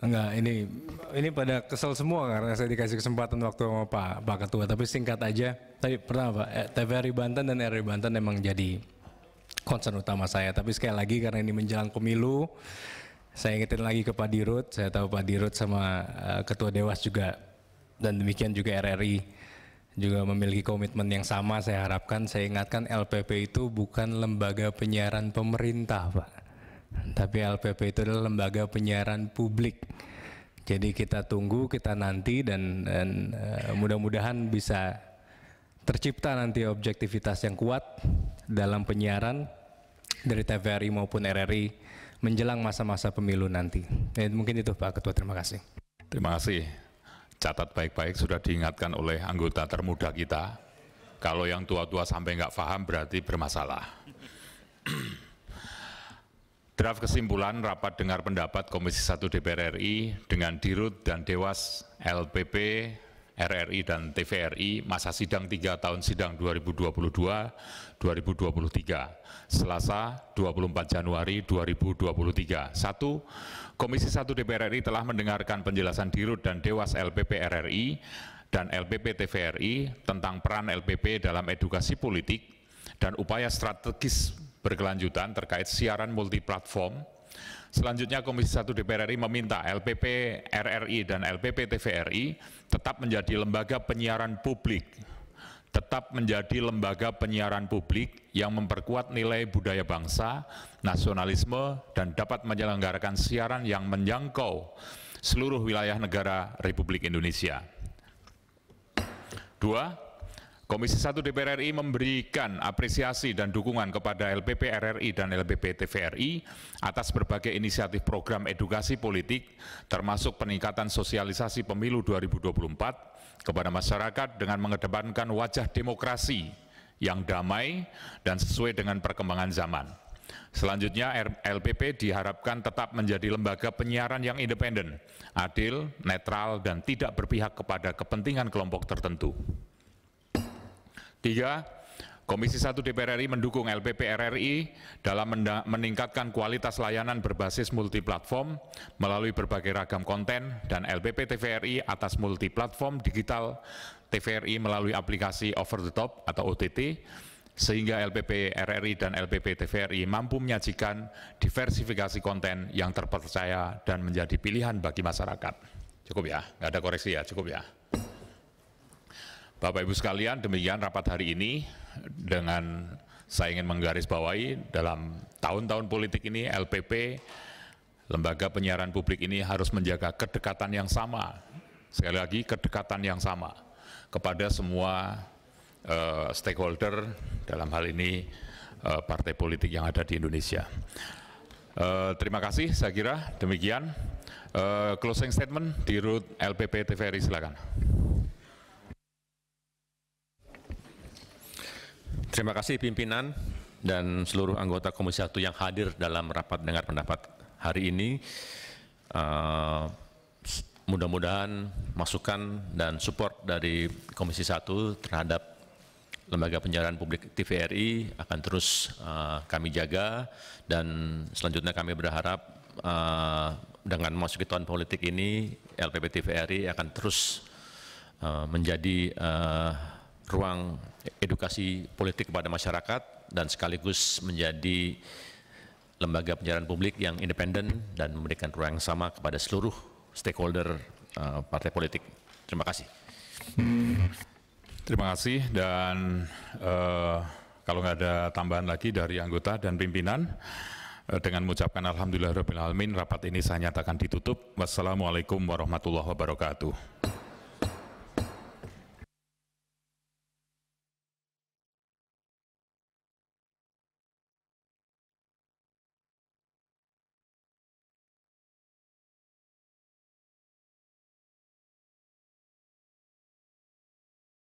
Enggak, ini pada kesel semua karena saya dikasih kesempatan waktu sama Pak Ketua, tapi singkat aja. Tapi pertama Pak, TVRI Banten dan RRI Banten memang jadi concern utama saya. Tapi sekali lagi karena ini menjelang pemilu, saya ingetin lagi ke Pak Dirut. Saya tahu Pak Dirut sama Ketua Dewas juga, dan demikian juga RRI juga memiliki komitmen yang sama. Saya harapkan, saya ingatkan, LPP itu bukan lembaga penyiaran pemerintah, Pak. Tapi LPP itu adalah lembaga penyiaran publik. Jadi kita tunggu, kita nanti, dan mudah-mudahan bisa tercipta nanti objektivitas yang kuat dalam penyiaran dari TVRI maupun RRI menjelang masa-masa pemilu nanti. Mungkin itu Pak Ketua, terima kasih. Terima kasih. Catat baik-baik, sudah diingatkan oleh anggota termuda kita. Kalau yang tua-tua sampai nggak paham berarti bermasalah. Draft kesimpulan rapat dengar pendapat Komisi 1 DPR RI dengan Dirut dan Dewas LPP, RRI dan TVRI masa sidang 3 tahun sidang 2022-2023, Selasa 24 Januari 2023. 1. Komisi 1 DPR RI telah mendengarkan penjelasan Dirut dan Dewas LPP RRI dan LPP TVRI tentang peran LPP dalam edukasi politik dan upaya strategis berkelanjutan terkait siaran multiplatform. Selanjutnya Komisi 1 DPR RI meminta LPP RRI dan LPP TVRI tetap menjadi lembaga penyiaran publik, yang memperkuat nilai budaya bangsa, nasionalisme, dan dapat menyelenggarakan siaran yang menjangkau seluruh wilayah negara Republik Indonesia. 2. Komisi 1 DPR RI memberikan apresiasi dan dukungan kepada LPP RRI dan LPP TVRI atas berbagai inisiatif program edukasi politik, termasuk peningkatan sosialisasi pemilu 2024 kepada masyarakat dengan mengedepankan wajah demokrasi yang damai dan sesuai dengan perkembangan zaman. Selanjutnya, LPP diharapkan tetap menjadi lembaga penyiaran yang independen, adil, netral, dan tidak berpihak kepada kepentingan kelompok tertentu. 3. Komisi 1 DPR RI mendukung LPP RRI dalam meningkatkan kualitas layanan berbasis multiplatform melalui berbagai ragam konten, dan LPP TVRI atas multiplatform digital TVRI melalui aplikasi over the top atau OTT, sehingga LPP RRI dan LPP TVRI mampu menyajikan diversifikasi konten yang terpercaya dan menjadi pilihan bagi masyarakat. Cukup ya, nggak ada koreksi ya, cukup ya. Bapak Ibu sekalian, demikian rapat hari ini. Dengan saya ingin menggarisbawahi, dalam tahun-tahun politik ini LPP, lembaga penyiaran publik ini harus menjaga kedekatan yang sama, sekali lagi kedekatan yang sama kepada semua stakeholder, dalam hal ini partai politik yang ada di Indonesia. Terima kasih, saya kira demikian. Closing statement, Dirut LPP TVRI, silakan. Terima kasih pimpinan dan seluruh anggota Komisi 1 yang hadir dalam rapat dengar pendapat hari ini. Mudah-mudahan masukan dan support dari Komisi 1 terhadap Lembaga Penyiaran Publik TVRI akan terus kami jaga, dan selanjutnya kami berharap dengan memasuki tahun politik ini LPP TVRI akan terus menjadi ruang edukasi politik kepada masyarakat dan sekaligus menjadi lembaga penyiaran publik yang independen dan memberikan ruang yang sama kepada seluruh stakeholder partai politik. Terima kasih. Terima kasih, dan kalau nggak ada tambahan lagi dari anggota dan pimpinan, dengan mengucapkan alhamdulillahirabbil alamin, rapat ini saya nyatakan ditutup. Wassalamualaikum warahmatullahi wabarakatuh.